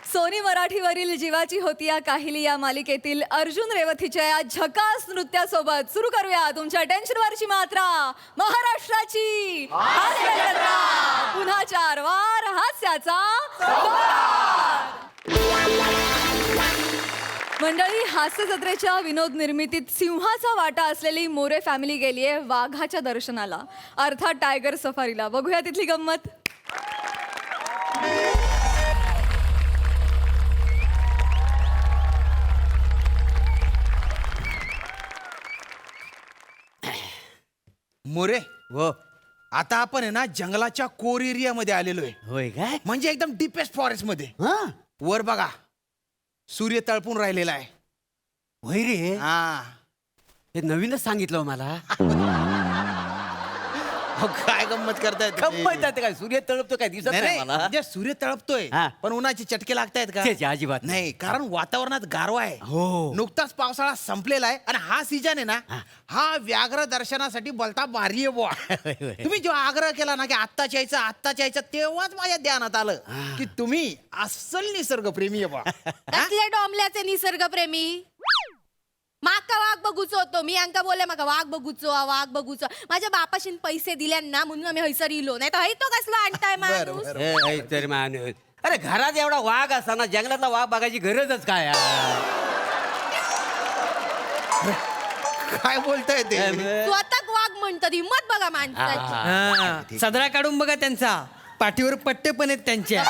Sony मराठीवरील जीवाची होती या काहिली या मालिकेतील अर्जुन रेवतीच्या या झकास नृत्यासोबत सुरू करूया तुमच्या टेन्शनवरची मात्रा, महाराष्ट्राची हास्य जत्रा. पुन्हा 4 वार हास्याचा संहार. मंडळी, हास्य जत्रेच्या विनोद निर्मितीत सिंहाचा वाटा असलेली मोरे फॅमिली गेलीये वाघाच्या दर्शनाला, अर्थात टायगर सफारीला. बघूया तिथली गंमत. मोरे हो. आता आपण आहे ना जंगलाच्या कोर एरिया मध्ये आलेलो आहे. होय काय? म्हणजे एकदम डीपेस्ट फॉरेस्ट मध्ये. हा वर बघा, सूर्य तळपून राहिलेला आहे. होय रे, हा हे नवीनच सांगितलं हो मला. अहो, काय गंमत करतायत तुम्ही? गंमत आहे ते काय? सूर्य तळपतो काय दिसत नाही, नाही नाही, मला. म्हणजे सूर्य तळपतोय हा. पण उन्हाचे चटके लागतायत का? छे, छे, अजिबात नाही, कारण वातावरणात गारवा आहे. हो. नुकताच पावसाळा संपलेला आहे आणि हा सीजन आहे ना, हा व्याघ्र दर्शनासाठी बोलता भारी आहे बुवा. तुम्ही जेव्हा आग्रह केला ना की आत्ताच यायचं, तेव्हाच माझ्या ध्यानात आलं की तुम्ही अस्सल निसर्गप्रेमी आहे बुवा. कसले डोंबल्याचे निसर्गप्रेमी. माका वाघ बघूचो होतो मी. अंका बोलले माका वाघ बघूचो. माझ्या बापाशीन पैसे दिल्या ना म्हणून आम्ही हयसर इलो. नाही तर हय तो कसलो आणताय माणूस. बरं. ए, तर माणूस, अरे घरात एवढा वाघ असताना जंगलातला वाघ बघायची गरजच काय यार? काय बोलताय ते? स्वतः वाघ म्हणतात. हिम्मत बघा माणसाची. सदरा काढून बघा त्यांचा, पाठीवर पट्टे पण आहेत त्यांच्या.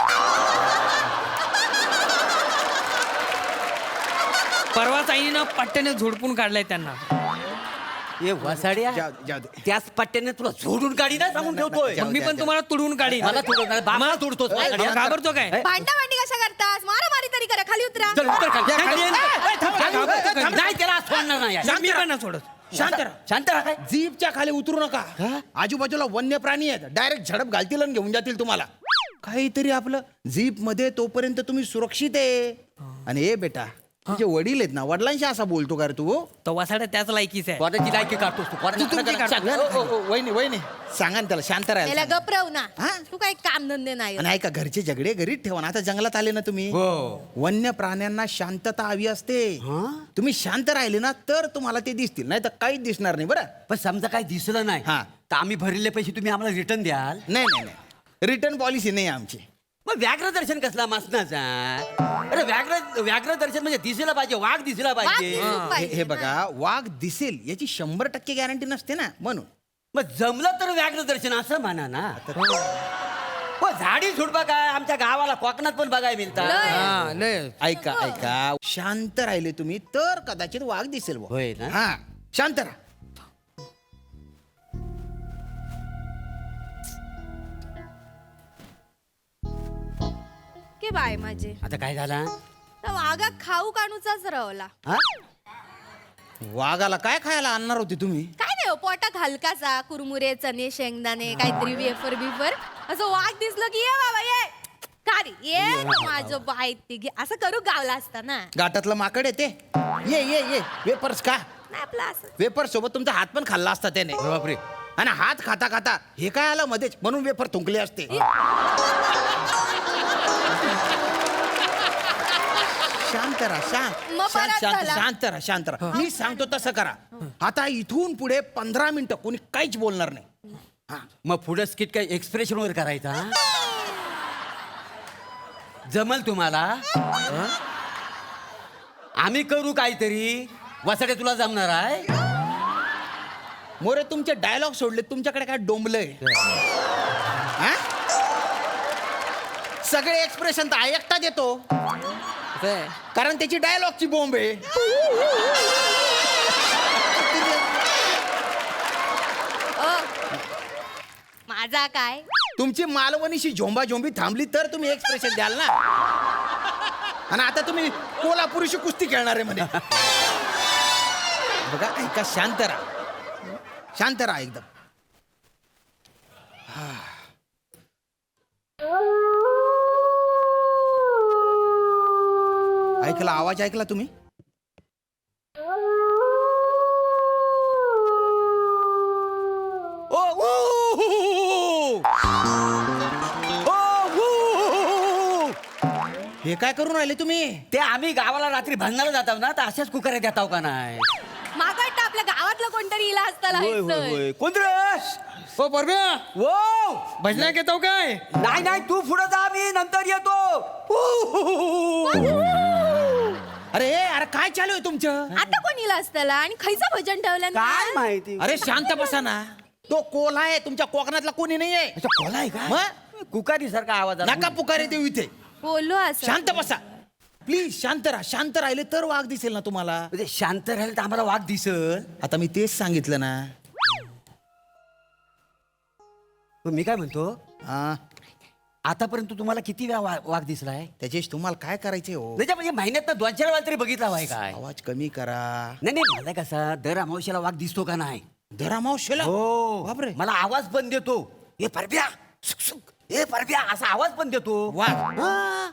परवाच आईनं पट्ट्याने झोडपून काढलाय त्यांना. हे वसाड्या, जाऊ दे. त्याच पट्ट्याने तुला झोडून काढी ना सांगून ठेवतोय. जाऊ मग मी द्या, पण तुम्हाला तुडवून काढीन. मला तुडवणार, बापाला तुडतोस. घाबरतो काय? भांडी कशा करतास? मारामारी तरी करा. खाली उतरा. चल, उतर खाली. या, खाली ये. घाबरतो काय? नाही, त्याला आज सोडणार नाही. मी पण नाही सोडत. शांत राहा. शांत राहा. जीपच्या खाली उतरू नका. आजूबाजूला वन्य प्राणी आहेत, डायरेक्ट झडप घालतील आणि घेऊन जातील तुम्हाला. काहीतरी आपलं जीप मध्ये तोपर्यंत तुम्ही सुरक्षित आहे. आणि ए बेटा, तुझे वडील आहेत ना, वडिलांशी असा बोलतो का रे तू? तो वसाड्या त्याच लायकीच आहे. कोणाची लायकी काढतोस तू? तुमची काढतो. वहिनी सांगा ना त्याला शांत त्याला राहायला. गपरव ना. हा? तू काही काम धंदे नाही. आणि ऐका, घरचे झगडे घरीच ठेवा ना. आता जंगलात आले ना तुम्ही, वन्य प्राण्यांना शांतता हवी असते. तुम्ही शांत राहिले ना तर तुम्हाला ते दिसतील, नाही तर काहीच दिसणार नाही. बरं, पण समजा काही दिसलं नाही हा. तर आम्ही भरलेले पैसे तुम्ही आम्हाला रिटर्न द्याल? नाही, रिटर्न पॉलिसी नाही आमची. मग व्याघ्र दर्शन कसला मसनाचा? अरे व्याघ्र दर्शन म्हणजे दिसला पाहिजे, वाघ दिसला वाघ पाहिजे. दिसू पाहिजे. हे बघा, वाघ दिसेल याची 100% गॅरंटी नसते ना, म्हणून. मग जमलं तर व्याघ्र दर्शन असं म्हणा ना. हो, झाडी झुडपा काय आमच्या गावाला कोकणात पण बघायला मिळतात. हा, लय. ऐका, शांत राहिले तुम्ही तर कदाचित वाघ दिसेल बुवा. होय ना? हा, शांत राहा. के बाय माझे. आता काय झाला? तर वाघा खाऊ काणूचाच रवला. हा? वाघाला काय खायला आणणार होते तुम्ही? काय नाही हो, पोटात हलकाचा कुरमुरे, चणे, शेंगदाणे, काहीतरी वेफर बिफर. असं वाघ दिसलं की ये बाबा ये. का रे ये ना माझं बाय ते घे. असं करू गावला असता ना. गाठातलं माकड येते. ये वेपर्स का? नाही आपलं असं. वेपर सोबत तुमचा हात पण खाल्ला असता त्याने. बापरे. आणि हात खाता हे काय आलं मध्येच, म्हणून वेफर थुंकले असते. शांत राहा, मग बराच झाला. शांत राहा. मी सांगतो तसं करा. आता इथून पुढे 15 मिनिटं कोणी काहीच बोलणार नाही. मग पुढे स्किट काय एक्सप्रेशन वर करायचा? जमल तुम्हाला? आम्ही करू काहीतरी. वसाडे तुला जमणार आहे? मोरे, तुमचे डायलॉग सोडले, तुमच्याकडे काय डोंबलंय? हा? सगळे एक्सप्रेशन तर एकटा देतो, कारण त्याची डायलॉगची बॉम्ब आहे. माझा काय? तुमची मालवणीशी झोंबी थांबली तर तुम्ही एक्सप्रेशन द्याल ना. आणि आता तुम्ही कोल्हापुरीशी कुस्ती खेळणार आहे म्हणे. बघा, ऐका, शांत राहा एकदम. आवाज ऐकला तुम्ही? हे काय करून राहिले तुम्ही? ते आम्ही गावाला रात्री भांडणाला जाताव ना तर अशाच कुकाऱ्या देताव का नाही? माका वाटतं आपल्या गावातलं कोणतरी इला असताना कोण रे? हो परब्या वो भजना घेतो काय? नाही नाही तू पुढे जा मी नंतर येतो. अरे अरे काय चालू आहे तुमचं? आता कोण इला असताना आणि खैचं भजन ठेवलं काय माहिती? अरे शांत बसा ना. तो कोल्हा आहे, तुमच्या कोकणातला कोणी नाहीये. अच्छा, कोला आहे का? मग कुकारी सारखा आवाज आला. नका पुकारे देऊ इथे. बोललो असं शांत बसा प्लीज. शांत राहा. शांत राहिले तर वाघ दिसेल ना तुम्हाला. म्हणजे शांत राहील तर आम्हाला वाघ दिसल. आता मी तेच सांगितलं ना. पण मी काय म्हणतो, हा, आतापर्यंत तुम्हाला किती वेळा वाघ दिसलाय? त्याच्याशी तुम्हाला काय करायचंय हो? म्हणजे महिन्यात 2-4 वेळा तरी बघितला वाय काय? आवाज कमी करा. नाही नाही मला कसा दर अमावश्याला वाघ दिसतो का नाही? धरामावशेला हो बापरे. मला आवाज पण देतो. ए परब्या सुक सुक, ए परब्या असा आवाज पण देतो. वाघ हा.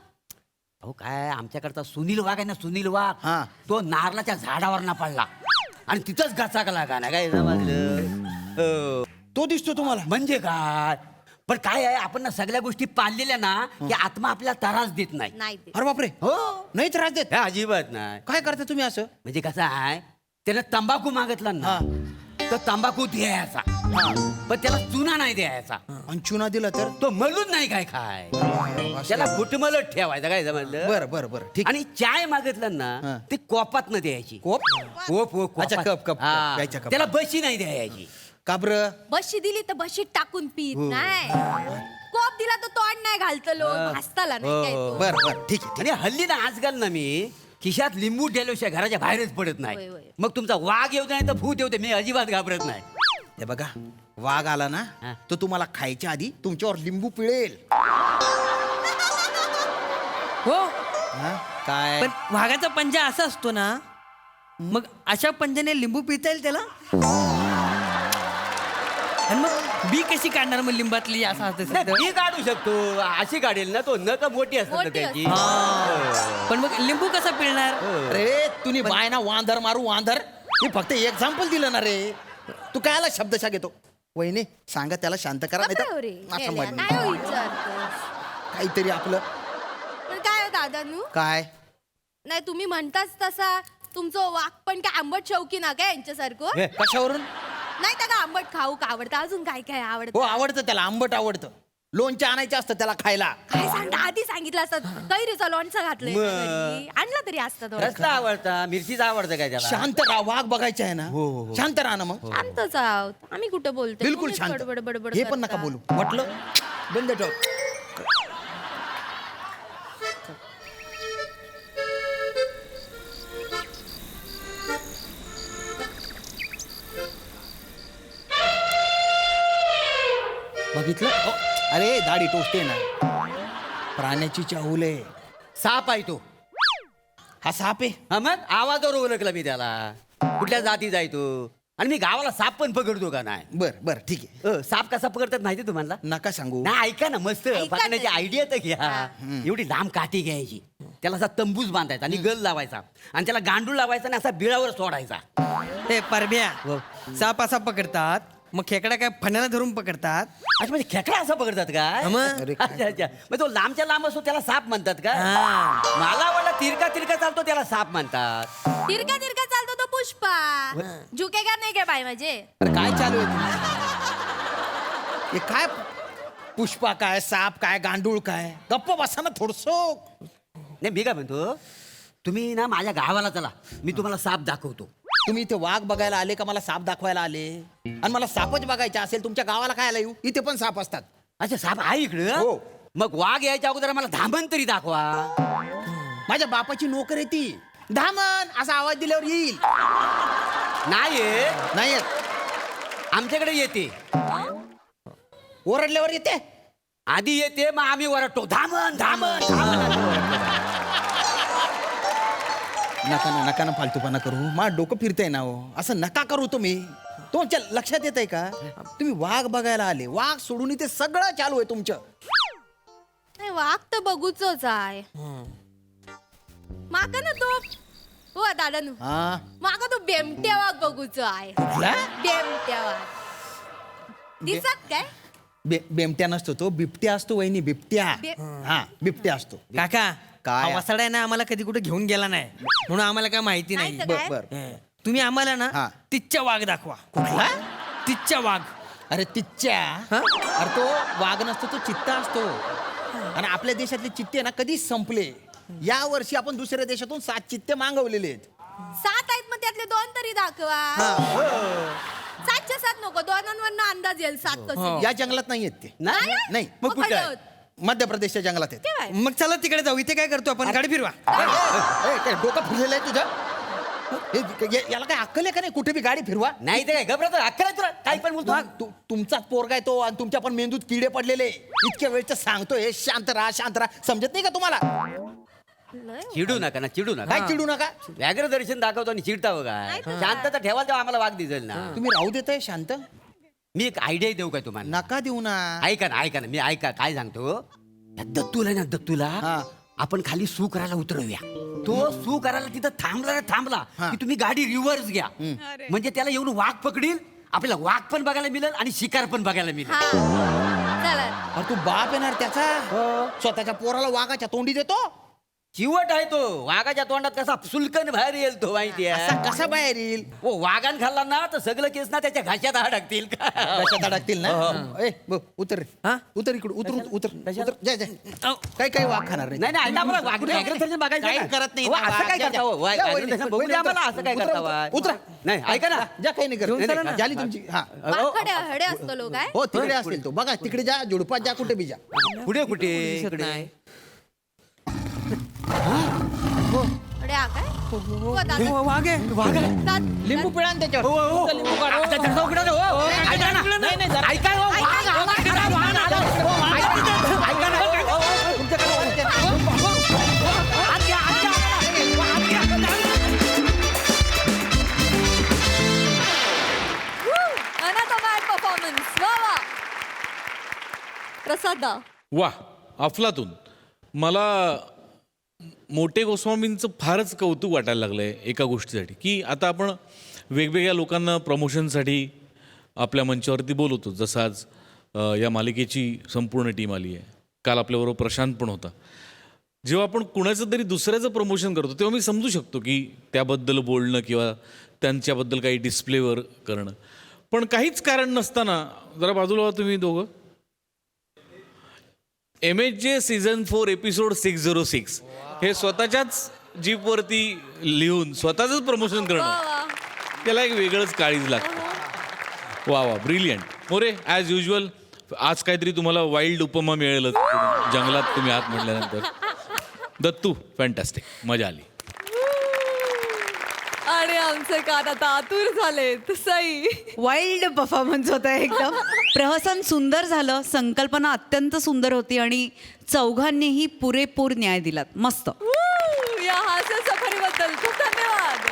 अहो काय आमच्याकडचा सुनील वाघ आहे ना, सुनील वाघ, हा. तो नारळाच्या झाडावर ना पडला आणि तिथंच गचाकला का ना काय समजलं? हो. तो दिसतो तुम्हाला? म्हणजे काय? पण काय आहे, आपण ना सगळ्या गोष्टी पाळलेल्या ना की आत्मा आपल्याला त्रास देत नाही. नाही ते. अरे बापरे. हो नाही त्रास देत? हे अजिबात नाही. काय करता तुम्ही असं? म्हणजे कसं आहे, त्यानं तंबाखू मागितला ना हा. तर तंबाखू द्यायचा, पण त्याला चुना नाही द्यायचा. आणि चुना दिला तर? तो मलून नाही काय खाय, त्याला फुटमलत ठेवायचा. काय समजलं? बरं बरं बरं ठीक. आणि चाय मागितलं हा. ना ती कोपात न द्यायची. कोप? कोप हो, अच्छा, कोपात. Cup, cup, cup. हा. प्यायच्या कपात. त्याला बशी नाही द्यायची. का बरं? बशी दिली तर बशीत टाकून पीत नाही. कोप दिला तर तोंड नाही घालतलो, भासताला नाही काय तो. बरं बरं ठीक आहे. आणि हल्ली ना आजकाल ना मी खिशात लिंबू ठेवल्याशिवाय घराच्या बाहेरच पडत होय, नाही. होय. मग तुमचा वाघ येऊ दे नाही तर भूत येऊ दे, मी अजिबात घाबरत नाही. हे बघा, वाघ आला ना हा. तो तुम्हाला खायच्या आधी तुमच्यावर लिंबू पिळेल. हो हा? काय? पण वाघाचा पंजा असा असतो ना, मग अशा पंजाने लिंबू पिता येईल त्याला? आणि मग बी कशी काढणार मग लिंबातली असं असतं नाही, सगळं? ती काढू शकतो, अशी काढेल ना, तो नक मोठी असतात ना मोठी त्याची. पण मग लिंबू कसा पिळणार? अरे तुम्ही बाय ना वांदर मारू वांदर. मी फक्त एक्झाम्पल दिलं ना रे. तू काय आला शब्दशा घेतो? वहिनी सांगा त्याला शांत करा, नाही बापरे, तर रे. असं गेल्या. म्हणणं. काय हो विचारतोस? काहीतरी आपलं पण काय हो दादानू, काय. नाही तुम्ही म्हणताच तसा तुमचं वाक पण काय आंबट शौकी ना काय यांच्यासारखं? हे, कशावरून? नाही तर का आंबट खाऊ का आवडतं, अजून काय काय हो आवडतं? आवडतं त्याला, आंबट आवडतं. लोणचं आणायचं असतं त्याला खायला. काय सांगता, आधी सांगितलं असतं कैरीचा लोणचं घातलंय मग. घरी. आणलं तरी असतं थोडं. रस्ता आवडता, मिरचीचा आवडतं काय त्याला? शांत राहा, वाघ बघायचं आहे ना. हो, हो, हो. शांत राहा ना मग. शांतच आहोत आम्ही, कुठं बोलतो? बिलकुल तुम्हीच शांत. बडबड बडबड हे पण नका करता. बोलू. म्हटलं बंद ठेव. बघितलं? अरे दाढी टोचते ना. प्राण्याची चाहूल आहे. साप आहे तो. हा साप आहे. हा मग आवाजावर ओळखला मी त्याला. कुठल्या जाती जायतो आणि मी गावाला साप पण पकडतो का नाही? बर बर ठीक आहे. साप कसा पकडतात माहिती तुम्हाला? नका सांगू. नाही ऐका ना, मस्त ऐका पकडण्याची तरी. आयडिया तर घ्या. एवढी लांब काठी घ्यायची, त्याला असा तंबूच बांधायचा आणि गल लावायचा आणि त्याला गांडूळ लावायचा आणि असा बिळावर सोडायचा. हे परब्या हो. साप असा पकडतात, मग खेकडा काय फण्याला धरून पकडतात? अच्छा, म्हणजे खेकडा असं पकडतात का? हा मग. अरे अच्छा अच्छा, मग तो लांबच्या लांब असतो त्याला साप म्हणतात का? हा. मला वाटलं तिरका तिरका चालतो त्याला साप म्हणतात. तिरका तिरका चालतो तो पुष्पा. झुकेगा नाही काय बाय माझे? अरे काय चालू आहे तुमचं? हे काय पुष्पा काय, साप काय, गांडूळ काय? गप्प बसा ना थोडस. नाही मी काय म्हणतो, तुम्ही ना माझ्या गावाला चला, मी तुम्हाला साप दाखवतो. तुम्ही इथे वाघ बघायला आले का मला साप दाखवायला आले? आणि मला सापच बघायचा असेल, तुमच्या गावाला काय आला येऊ? इथे पण साप असतात. अच्छा, साप आहे इकडं? हो. मग वाघ यायच्या अगोदर मला धामण तरी दाखवा. माझ्या बापाची नोकर आहे ती. धामन असा आवाज दिल्यावर येईल. नाही येत. नाही येत. आमच्याकडे येते, ओरडल्यावर येते. आधी येते मग आम्ही वरटतो धामण धामण धामण. नका ना नका ना फालतूपणा करू. माझं डोकं फिरतंय ना हो. असं नका करू तुम्ही. तुमच्या लक्षात येत आहे का? तुम्ही वाघ बघायला आले, वाघ सोडून इथे सगळं चालू आहे तुमचं. नाही वाघ तर बघूच आहे. माका ना तो हो दादानू, हा माका तो बेमट्या वाघ बघूच आहे. कुठला? बेमट्या वाघ दिसत काय? बेमट्या नसतो तो, बिबट्या असतो वहिनी, बिबट्या. बे- हा बिबट्या असतो. काका काय? हा वसाडा आहे ना आम्हाला कधी कुठे घेऊन गेला नाही म्हणून आम्हाला काय माहिती नाही नाही तर काय? बर हं. तुम्ही आम्हाला ना हा. तिच्या वाघ दाखवा कुठला? तिच्या वाघ अरे तिच्या अरे तो वाघ नसतो तो चित्ता असतो आणि आपल्या देशातले चित्ते ना कधीच संपले. या वर्षी आपण दुसऱ्या देशातून 7 चित्ते मागवलेले आहेत. 7 आहेत मग त्यातले 2 तरी दाखवा. हो. 7च्या 7 नको, 2 अंदाज येईल 7 कसे. या जंगलात नाही आहेत ते. नाही नाही मग मग कुठे कुठं आहे? आहेत? मध्य प्रदेशच्या जंगलात आहेत. ते काय? मग चला तिकडे जाऊ इथे काय करतो आपण गाडी फिरवा काय डोकं फिरलेलं आहे तुझं? याला काय अक्कल आहे का नाही? कुठे बी गाडी फिरवा. नाही ते काय घबरत अक्कल आहे तुला काय पण बोलतो तुमचाच पोरगा आहे तो आणि तुमच्या पण मेंदूत किडे पडलेले. इतक्या वेळचं सांगतोय शांत राहा शांत राहा, समजत नाही का तुम्हाला? लय. चिडू नका ना चिडू नका काय चिडू नका. व्याघ्र दर्शन दाखवतो आणि चिडता बघा नाही तर काय? शांतता ठेवाल तेव्हा आम्हाला वाघ दिसेल ना. तुम्ही राहू देताय शांत? मी एक आयडिया देऊ काय तुम्हाला? नका देऊ ना. ऐका ना मी ऐका काय सांगतो. त्या दत्तूला आहे ना दत्तूला हा. आपण खाली सू करायला उतरवूया. तो सू करायला तिथं थांबला हा. की तुम्ही गाडी रिव्हर्स घ्या. म्हणजे त्याला येऊन वाघ पकडील, आपल्याला वाघ पण बघायला मिळेल आणि शिकार पण बघायला मिळेल. हा. चला. अरे तू बाप येणार त्याचा स्वतःच्या पोराला वाघाच्या तोंडी देतो. चिवट आहे तो वाघाच्या तोंडात कसा सुलकन बाहेर येईल तो माहिती असा आहे. कसा बाहेर येईल? ओ वाघान खाल्ला ना तर सगळं केस ना त्याच्या घाशात अडकतील. कशात अडकतील ना? ए, उतर रे. हा? उतर इकडे उतर उतर कशाला? उतर जा जा. काही वाघ खाणार नाही. नाही नाही आम्हाला व्याघ्र दर्शन बघायचं काही ना. करत नाही हो, ना, असं काय जा, करता जा. हो? जा, व्याघ्र वहिनी, दर्शन बघू वहिनी, द्या आम्हाला, उतरा, असं काय उतरा, करता उतरा. वा? उतरा. नाही ऐका ना जा काही नाही घेऊन चला करत ना. झाली तुमची. हा वाघ हडे असतो लोक काय? हो तिकडे असतील तो. बघा तिकडे जा, झुडपात जा, कुठे बी जा. कुठे कुठे दिसत इकडे नाही. हडे हा काय? हो, दादा. हो, वाघ आहे दादा. लिंबू पिळा ना त्याच्यावर. हो, हो. नुसतं लिंबू काढा. आता धडधा उघडा ना, हो. ऐका ना. नाही, नाही, जरा- ऐका हो, वाघ, ऐका, वाघ, ऐका, ऐका, वाघ आला. हो, वाघ आला. ऐका ना. हो, हो, तुमच्याकडे वाघ आहे. आत घ्या, आत घ्या. आत घ्या. अनाथमॅट परफॉर्मन्स वा वा. प्रसादा वा अफलातून. मला मोठे गोस्वामींचं फारच कौतुक वाटायला लागलंय एका गोष्टीसाठी की आता आपण वेगवेगळ्या लोकांना प्रमोशनसाठी आपल्या मंचावरती बोलवतो. जसं आज या मालिकेची संपूर्ण टीम आली आहे. काल आपल्याबरोबर प्रशांत पण होता. जेव्हा आपण कुणाचं तरी दुसऱ्याचं प्रमोशन करतो तेव्हा मी समजू शकतो की त्याबद्दल बोलणं किंवा त्यांच्याबद्दल काही डिस्प्लेवर करणं. पण काहीच कारण नसताना जरा बाजूला व्हा तुम्ही दोघं. MHJ सीझन 4 एपिसोड 606 हे स्वतःच्याच जीपवरती लिहून स्वतःच प्रमोशन करणं त्याला एक वेगळंच काळीज लागतं. वा वा ब्रिलियंट. मोरे ॲज युजल आज काहीतरी तुम्हाला वाईल्ड उपमा मिळेलच जंगलात तुम्ही आत म्हटल्यानंतर. दत्तू फॅन्टॅस्टिक मजा आली. आणि आमचे कान आता आतुर झालेत. सई वाईल्ड परफॉर्मन्स होता एकदम. प्रहसन सुंदर झालं, संकल्पना अत्यंत सुंदर होती आणि चौघांनीही पुरेपूर न्याय दिलात. मस्त. या हास्य सफरीबद्दल खूप धन्यवाद.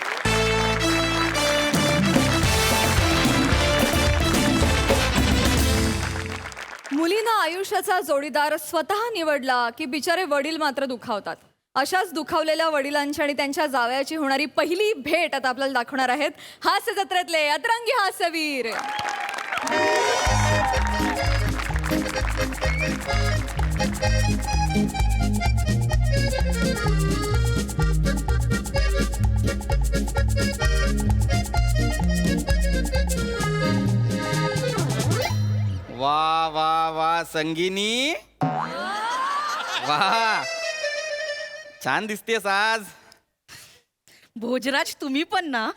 मुलीनं आयुष्याचा जोडीदार स्वतः निवडला की बिचारे वडील मात्र दुखावतात. अशाच दुखावलेल्या वडिलांची आणि त्यांच्या जावयाची होणारी पहिली भेट आता आपल्याला दाखवणार आहेत हास्य जत्रेतले अतरंगी हास्यवीर. वा वा वा संगीनी वा छान दिसतेस आज. भोजराज तुम्ही पण ना.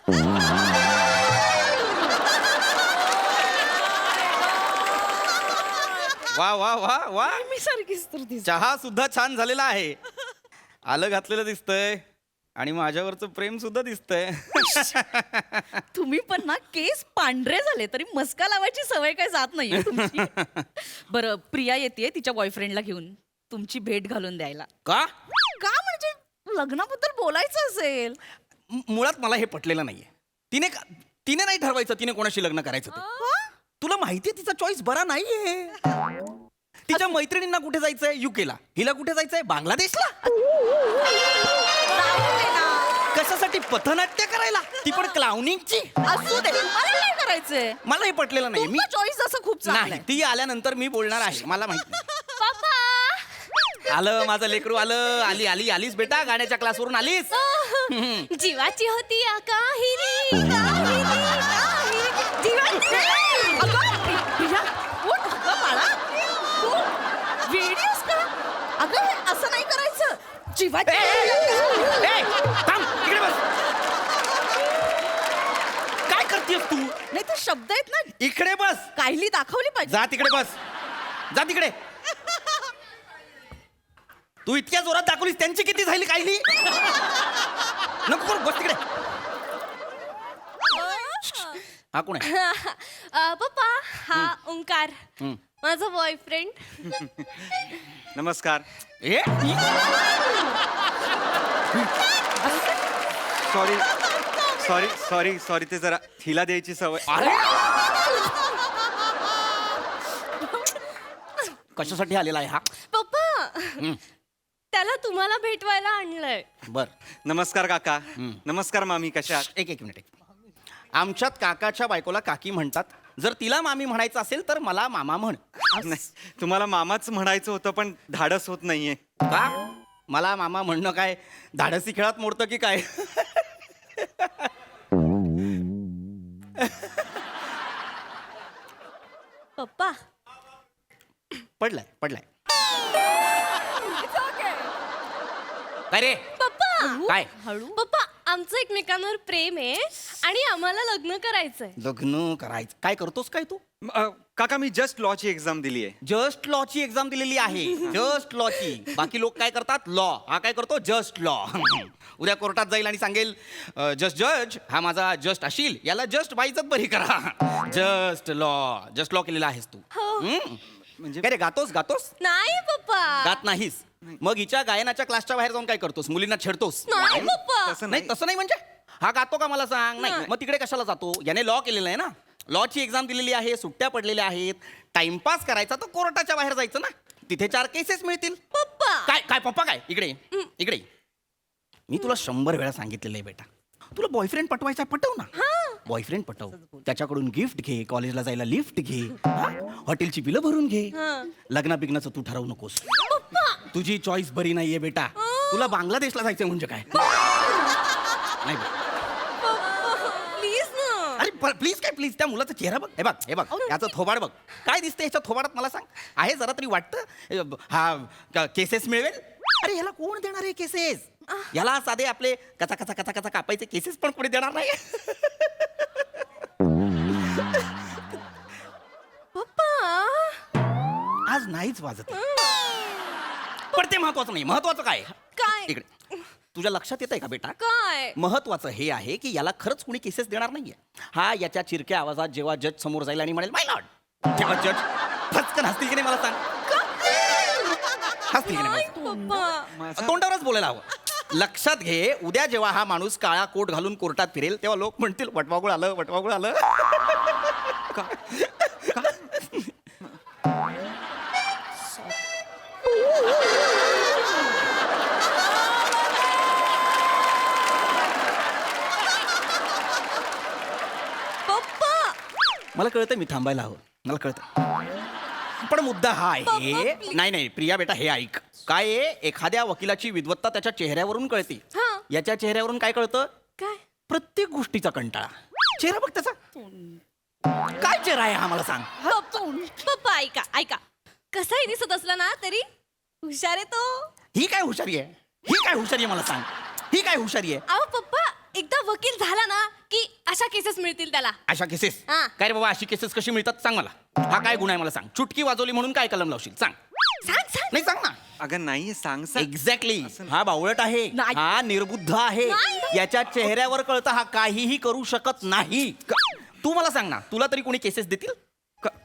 वा वा वा वा मी सारखीच तर दिसते. चहा सुद्धा छान झालेला आहे. आलं घातलेलं दिसतंय आणि माझ्यावरचं प्रेम सुद्धा दिसतंय. तुम्ही पण ना केस पांढरे झाले तरी मस्का लावायची सवय काय जात नाहीये तुमची. बरं प्रिया येते तिच्या बॉयफ्रेंडला घेऊन तुमची भेट घालून द्यायला. का? का म्हणजे लग्नाबद्दल बोलायचं असेल. मुळात मला हे पटलेलं नाहीये. तिने नाही ठरवायचं तिने कोणाशी लग्न करायचं ते. तुला माहितीये तिचा चॉईस बरा नाहीये. तिच्या मैत्रिणींना कुठे जायचंय युकेला, हिला कुठे जायचंय बांगलादेशला. कशासाठी पथनाट्य करायला, ती पण क्लाउनिंगची. असू दे मला काय करायचंय. मला हे पटलेलं नाही. मी चॉईस असं खूप चांगलं नाही ती आल्यानंतर मी बोलणार आहे. मला माहिती नाही. आलं माझं लेकरू आलं. आली आली आलीस बेटा, गाण्याच्या क्लासवरून आलीस. जीवाची होती या काहिली, जीवाची. प्रिया उठ अगं बाळा तू वेडी आहेस का? अगं हे असं नाही करायचं. जीवाची ए, थांब, इकडे बस. काय करतेस तू? नाही ते शब्द आहेत ना, इकडे बस. काहिली दाखवली पाहिजे. जा तिकडे बस. जा तिकडे. तू इतक्या जोरात दाखवलीस, त्यांची किती झाली कायली? नको करू, बस तिकडे. हा कोण आहे? पप्पा हा ओंकार माझा बॉयफ्रेंड. नमस्कार. ए, सॉरी सॉरी सॉरी सॉरी ते जरा हिला द्यायची सवय. अरे कशासाठी आलेला आहे हा? पप्पा त्याला तुम्हाला भेटवायला आणलंय. बर. नमस्कार काका. नमस्कार मामी, कशा आहात? एक मिनिट. आमच्यात काकाच्या बायकोला काकी म्हणतात. जर तिला मामी म्हणायचं असेल तर मला मामा म्हण. नाही, तुम्हाला मामाच म्हणायचं होतं पण धाडस होत नाहीये. का? मला मामा म्हणणं काय धाडसी खेळात मोडतं की काय? पप्पा पडलाय पडलाय. काय रे? पप्पा काय? पप्पा आमचं एकमेकांवर प्रेम आहे आणि आम्हाला लग्न करायचंय. लग्न करायचं? काय करतोस काय तू? काका मी जस्ट लॉची एक्झाम दिली आहे. जस्ट लॉची एक्झाम दिलेली आहे. जस्ट लॉची. बाकी लोक काय करतात? लॉ. हा काय करतो? Just law. उद्या कोर्टात जाईल आणि सांगेल जस्ट जज हा माझा जस्ट अशील, याला जस्ट बाईचच बरी करा. जस्ट लॉ केलेला आहेस तू. म्हणजे काय रे, गातोस? नाही पप्पा. गात नाहीस? मग हिच्या गायनाच्या क्लासच्या बाहेर जाऊन काय करतोस? मुलींना छेडतोस? नाही पप्पा. नाही तसं नाही. म्हणजे हा गातो का मला सांग? नाही. नाही. मग तिकडे कशाला जातो? याने लॉ केलेलं आहे ना. लॉची एक्झाम दिलेली आहे, सुट्ट्या पडलेल्या आहेत. टाइमपास करायचा तर कोर्टाच्या बाहेर जायचं ना. तिथे 4 केसेस मिळतील. पप्पा काय काय पप्पा काय? इकडे इकडे. मी तुला 100 वेळा सांगितलेलं आहे बेटा, तुला बॉयफ्रेंड पटवायचा, पटव ना. बॉयफ्रेंड पटव, त्याच्याकडून गिफ्ट घे, कॉलेजला जायला लिफ्ट घे, हॉटेलची बिलं भरून घे. लग्ना बिग्नाचं तू ठरवू नकोस. तुझी चॉईस बरी नाहीये बेटा. तुला बांगलादेशला जायचं म्हणजे काय? नाही बे. प्लीज ना. अरे प्लीज काय प्लीज? त्या मुलाचा चेहरा बघ. हे बघ याचं थोबाड बघ. काय दिसतंय याच्या थोबाडात मला सांग? आहे जरा तरी वाटतं हा केसेस मिळवेल? अरे याला कोण देणार आहे केसेस? याला साधे आपले कचा कचा कचा कचा कापायचे केसेस पण कोणी देणार नाही. पप्पा आज नाहीच वाजत. पण ते महत्वाचं नाही. महत्वाचं काय? काय? इकडे. तुझ्या लक्षात येत आहे का बेटा? काय? महत्वाचं हे आहे की याला खरंच कुणी केसेस देणार नाहीये. हा याच्या चिरक्या आवाजात जेव्हा जज समोर जाईल आणि म्हणेल माय लॉर्ड, तेव्हा जज फटकन हसतील की नाही मला सांग? हसतील की नाही? पप्पा तोंडावरच बोलायला हवं. लक्षात घे, उद्या जेव्हा हा माणूस काळा कोट घालून कोर्टात फिरेल तेव्हा लोक म्हणतील वटवागुळ आलं, वटवागुळ आलं. पप्पा मला कळतं मी थांबायला हवं, मला कळतं. पण मुद्दा हा आहे. नाही प्रिया बेटा, हे ऐक. काय आहे, एखाद्या वकिलाची विद्वत्ता त्याच्या चेहऱ्यावरून कळते. हा. याच्या चेहऱ्यावरून काय कळतं? काय? प्रत्येक गोष्टीचा कंटाळा. चेहरा बघ त्याचा. काय चेहरा आहे हा मला सांग? पप्पा ऐका कसाही दिसत असला ना तरी हुशार आहे तो. ही काय हुशारी आहे? ही काय हुशारी आहे मला सांग? ही काय हुशारी आहे? अहो पप्पा एकदा वकील झाला ना की अशा केसेस मिळतील त्याला. अशा केसेस? हा. काय रे बाबा, अशी केसेस कशी मिळतात सांग मला. हा काय गुन्हा आहे मला सांग? चुटकी वाजवली म्हणून काय कलम लावशील सांग? सांग नाही सांग ना. अगं नाही, सांग सांग. एक्झॅक्टली. हा बावळट आहे. नाही. हा निर्बुद्ध आहे. नाही. याच्या चेहऱ्यावर कळतं हा काहीही करू शकत नाही. तू मला सांग ना, तुला तरी कोणी केसेस देतील?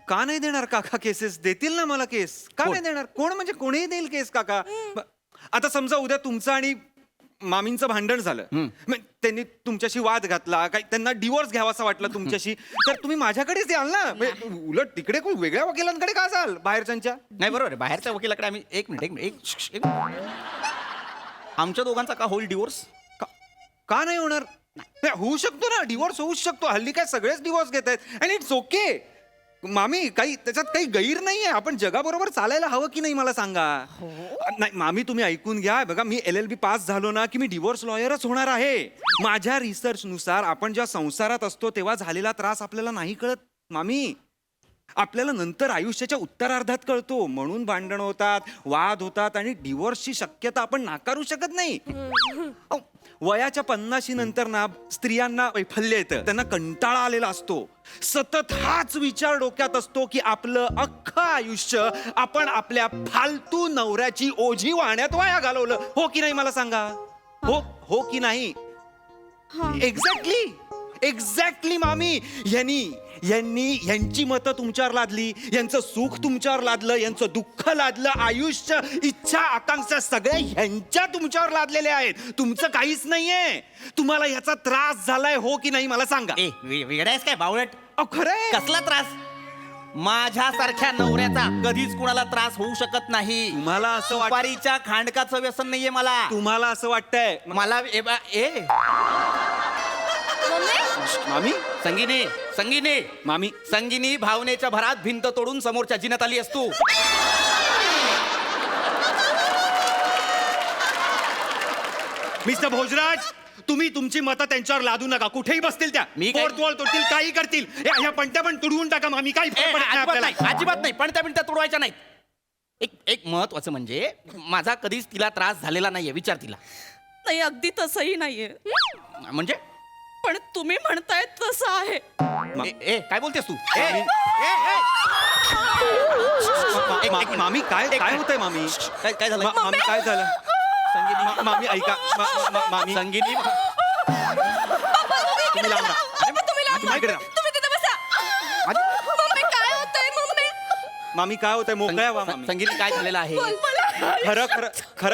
का नाही देणार काका? केसेस देतील ना मला. केस का कोण? नाही देणार? कोण म्हणजे कोणीही देईल केस काका. आता समजा उद्या तुमचं आणि मामींचं भांडण झालं, मग त्यांनी तुमच्याशी वाद घातला, काही त्यांना डिवोर्स घ्यावासा वाटला तुमच्याशी, तर तुम्ही माझ्याकडेच याल ना. उलट तिकडे कोण वेगळ्या वकिलांकडे का जाल बाहेरच्यांच्या? नाही बरोबर आहे. बाहेरच्या वकिलाकडे आम्ही एक मिनिट. आमच्या दोघांचा का होईल डिवोर्स? का नाही होणार? नाही, होऊ शकतो ना, डिवोर्स होऊ शकतो. हल्ली काय सगळेच डिवोर्स घेत आहेत. And it's okay. मामी काही त्याच्यात काही गैर नाहीये. आपण जगाबरोबर चालायला हवं की नाही मला सांगा. नाही मामी तुम्ही ऐकून घ्या. बघा मी LLB पास झालो ना की मी डिवोर्स लॉयरच होणार आहे. माझ्या रिसर्च नुसार आपण जेव्हा संसारात असतो तेव्हा झालेला त्रास आपल्याला नाही कळत मामी. आपल्याला नंतर आयुष्याच्या उत्तरार्धात कळतो. म्हणून भांडण होतात, वाद होतात आणि डिवोर्सची शक्यता आपण नाकारू शकत नाही. अहो, वयाच्या 50 नंतर ना स्त्रियांना वैफल्य येतं, त्यांना कंटाळा आलेला असतो. सतत हाच विचार डोक्यात असतो की आपलं अख्खं आयुष्य आपण आपल्या फालतू नवऱ्याची ओझी वाहण्यात वाया घालवलं. हो की नाही मला सांगा. हो हो की नाही. एक्झॅक्टली मामी. यांची मतं तुमच्यावर लादली, यांचं सुख तुमच्यावर लादलं, यांचं दुःख लादलं, आयुष्य, इच्छा, आकांक्षा सगळे ह्यांच्या तुमच्यावर लादलेले आहेत. तुमचं काहीच नाहीये. तुम्हाला याचा त्रास झालाय हो की नाही मला सांगा. वेगळायस काय बावळट? खरंय. कसला त्रास? माझ्यासारख्या नवऱ्याचा कधीच कुणाला त्रास होऊ शकत नाही. तुम्हाला असं वाटतं, सुपारीच्या खांडकाचं व्यसन नाहीये मला. तुम्हाला असं वाटतंय मला मामी. संगीनी मामी संगीनी भावनेच्या भरात भिंत तोडून समोरच्या जिन्यात आली असतो. मिस्टर भोजराज, तुम्ही तुमची मतं त्यांच्यावर लादू नका. कुठेही बसतील त्या, मी काय- पोट तोडतील, काही करतील. ह्या पणत्या पण तुडवून टाका मामी. काही फरक पडत नाही आपल्याला. अजिबात नाही. पण त्या मिनिटात तुडवायच्या नाहीत. एक महत्वाचं म्हणजे माझा कधीच तिला त्रास झालेला नाहीये. विचार तिला. नाही अगदी तसंही नाहीये. म्हणजे पण तुम्ही म्हणताय तसं आहे. काय बोलतेस तू? मामी काय होतंय मामी? काय झालं? मामी काय झालं? मामी ऐका. मामी संगीनी तुम्ही लांब राहा. तुम्ही इकडे राहा. तुम्ही तिथे बसा. मम्मी काय होतंय मम्मी? मामी काय होतंय? मोकळ्या व्हा मामी. संगीनी काय झालेलं आहे? खरं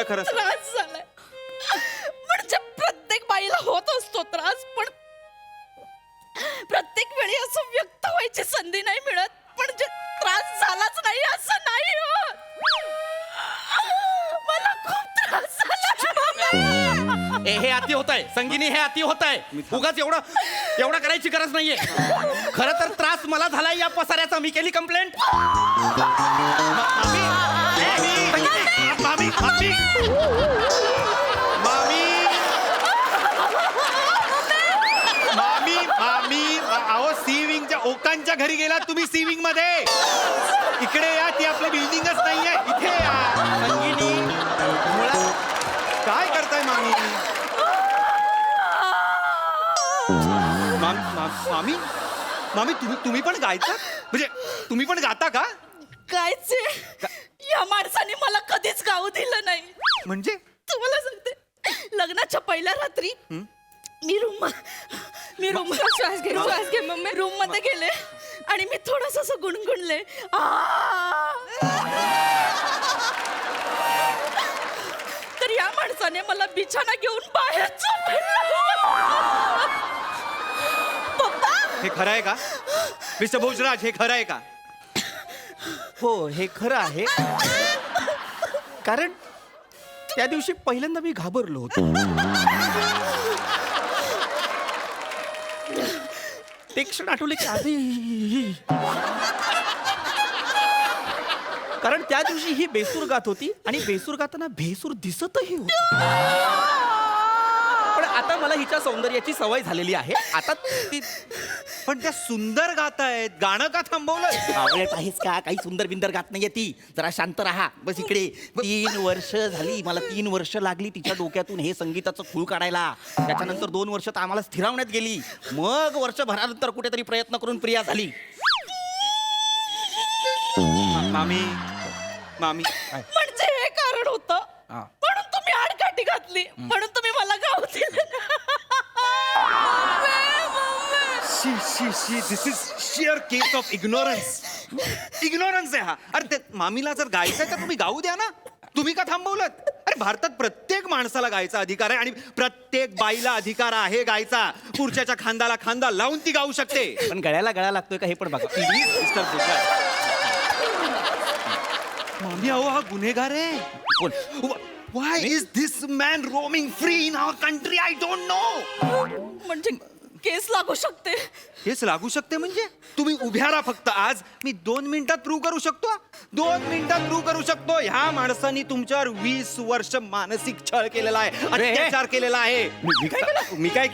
त्रास झालाय. म्हणजे प्रत्येक बाईला होत असतो त्रास, पण प्रत्येक वेळी असं व्यक्त व्हायची संधी नाही मिळत. पण जे त्रास झालाच नाही असं नाही होत. मला खूप त्रास झाला. हे अति होत आहे संगीनी. हे अति होत आहे. उगाच एवढं करायची गरज नाहीये. खरं तर त्रास मला झालाय या पसाऱ्याचा. मी केली कंप्लेंट. मामी अहो सीविंगच्या ओकांच्या घरी गेला तुम्ही. सीविंग मध्ये इकडे या. ती आपली बिल्डिंगच नाहीये. इथे या. संगीनी काय करताय मामी? मामी तुम्ही पण गायचा? म्हणजे तुम्ही पण गाता का? कायचे या माणसाने मला कधीच गाऊ दिलं नाही. म्हणजे तुम्हाला सांगते, लग्नाच्या पहिल्या रात्री मी रूम श्वास घे मम्मी. रूम मध्ये गेले आणि मी थोडस असं गुणगुणले. तर या माणसाने मला बिछाना घेऊन बाहेर पप्पा. हे खरं आहे का मिस्टर भोजराज? हे खरं आहे का? हो हे खरं आहे. कारण त्या दिवशी पहिल्यांदा मी घाबरलो होतो. ते क्षण आठवले की आधी, कारण त्या दिवशी ही बेसूर गात होती आणि बेसूर गाताना बेसूर दिसतही होती. पण आता मला हिच्या सौंदर्याची सवय झालेली आहे. आता ती पण त्या सुंदर गातायत. गाणं का थांबवलं? आवडत आहेस का? काही सुंदर बिंदर गात नाहीये ती. जरा शांत राहा. बस इकडे. 3 वर्ष झाली. मला 3 वर्ष लागली तिच्या डोक्यातून हे संगीताचं खूळ काढायला. त्याच्यानंतर 2 वर्ष तर आम्हाला स्थिरावण्यात गेली. मग वर्षभरानंतर कुठेतरी प्रयत्न करून प्रिया झाली. मामी म्हणजे हे कारण होतं म्हणून तुम्ही आडकाठी घातली, म्हणून तुम्ही मला गाऊ दिलं. This is sheer case of ignorance आहे हा. अरे ते मामीला जर गायचं तर तुम्ही गाऊ द्या ना. तुम्ही का थांबवलं? अरे भारतात प्रत्येक माणसाला गायचा अधिकार आहे आणि प्रत्येक बाईला अधिकार आहे गायचा. पुरुषाच्या खांद्याला खांदा लावून ती गाऊ शकते. पण गळ्याला गळा लागतोय का हे पण बघा. Please mister Bhojraj. मामी अहो हा गुन्हेगार आहे. Why is this man roaming free in our country? I don't know. म्हणजे केस लागू शकते. हेच लागू शकते म्हणजे तुम्ही उभ्या राहा फक्त. आज मी 2 मिनिटात प्रूव्ह करू शकतो. 2 मिनिटात प्रूव्ह करू शकतो. ह्या माणसाने तुमच्यावर 20 वर्ष मानसिक छळ केलेला आहे, अत्याचार केलेला आहे. मी काय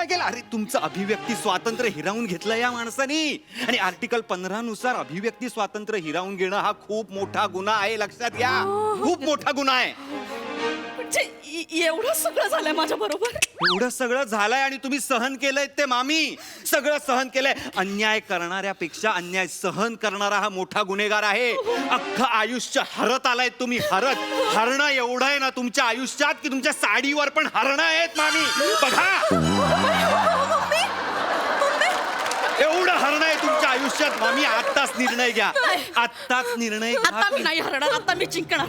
केलं? अरे तुमचं अभिव्यक्ती स्वातंत्र्य हिरावून घेतलं या माणसाने. आणि आर्टिकल 15 नुसार अभिव्यक्ती स्वातंत्र्य हिरावून घेणं हा खूप मोठा गुन्हा आहे, लक्षात घ्या. खूप मोठा गुन्हा आहे. म्हणजे एवढं सगळं झालंय माझ्या बरोबर. एवढं सगळं झालंय आणि तुम्ही सहन केलंय ते मामी. सगळं सहन केलंय. अन्याय करणाऱ्यापेक्षा अन्याय सहन करणारा हा मोठा गुन्हेगार आहे. अख्खं आयुष्य हरत आलाय तुम्ही. हरणं एवढं आहे ना तुमच्या आयुष्यात की तुमच्या साडीवर पण हरणं आहेत मामी. बघा एवढं हरणं आहे तुमच्या आयुष्यात मामी. आत्ताच निर्णय घ्या. आत्ताच निर्णय घ्या. आता मी नाही हरणार, आता मी जिंकणार.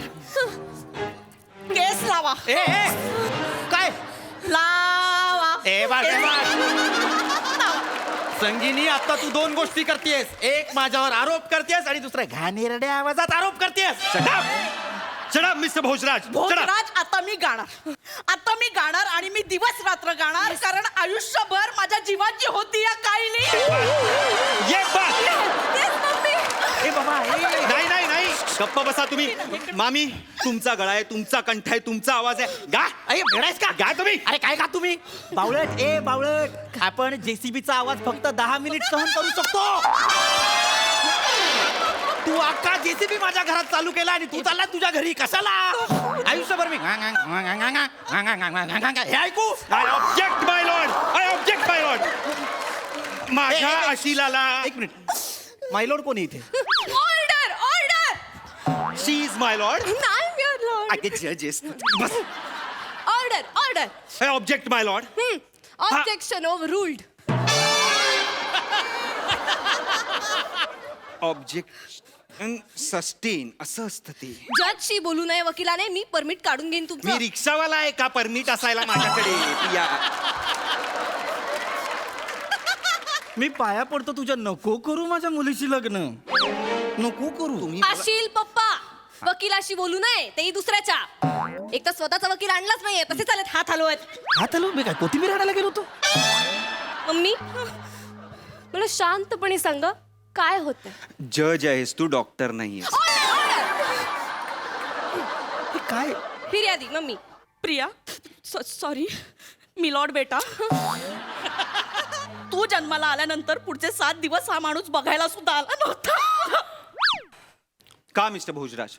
केस लावा. काय लावा. संगीनी, आता तू 2 गोष्टी करतेस. एक माझ्यावर आरोप करतेस आणि दुसरा घाणेरड्या आवाजात आरोप करतेस. Shut mister Bhojraj. भोजराज, आता मी गाणार आणि मी दिवस रात्र गाणार, कारण आयुष्यभर माझ्या जीवाची होती या कायली. ये नाही गप्प बसा तुम्ही. मामी तुमचा गळा आहे, तुमचा कंठ आहे, तुमचा आवाज आहे. गा भेडायस का? गा तुम्ही. अरे काय का तुम्ही बावळट, आपण जेसीबीचा आवाज फक्त 10 मिनिट सहन करू शकतो. तू अख्खा जेसीबी माझ्या घरात चालू केला आणि तू चालला तुझ्या घरी. कशाला? आयुष्यभर मी हे ऐकू. I object my lord. माझ्या अशिलाला. एक मिनिट, मायलोड कोणी इथे? Order she is my lord. नाही युअर लॉर्ड. आय जजेस. बस. Order I object my lord. Objection overruled. Object sustain असं असतं ते. जजशी बोलू नये वकिलाने. मी परमिट काढून घेईन मी तुमचं. रिक्षावाला आहे का परमिट असायला माझ्याकडे? प्रिया मी पाया पडतो तुझ्या. नको करू माझ्या मुलीशी लग्न. नको करू. तुम्ही आशील पप्पा, वकिलाशी बोलू नये, तेही दुसऱ्याच्या. एक तर स्वतःचा वकील आणलाच नाहीये, तसे चालत हात हलवत. हात हलवून मी काय कोथिंबीर आणायला गेलो होतो? मम्मी, मला शांतपणे सांगा काय होतंय. जज आहेस तू, डॉक्टर नाहीये. काय फिर्यादी मम्मी. प्रिया, सॉरी मिलॉर्ड बेटा. तू जन्माला आल्यानंतर पुढचे 7 दिवस हा माणूस बघायला सुद्धा आला नव्हता. का मिस्टर भोजराज?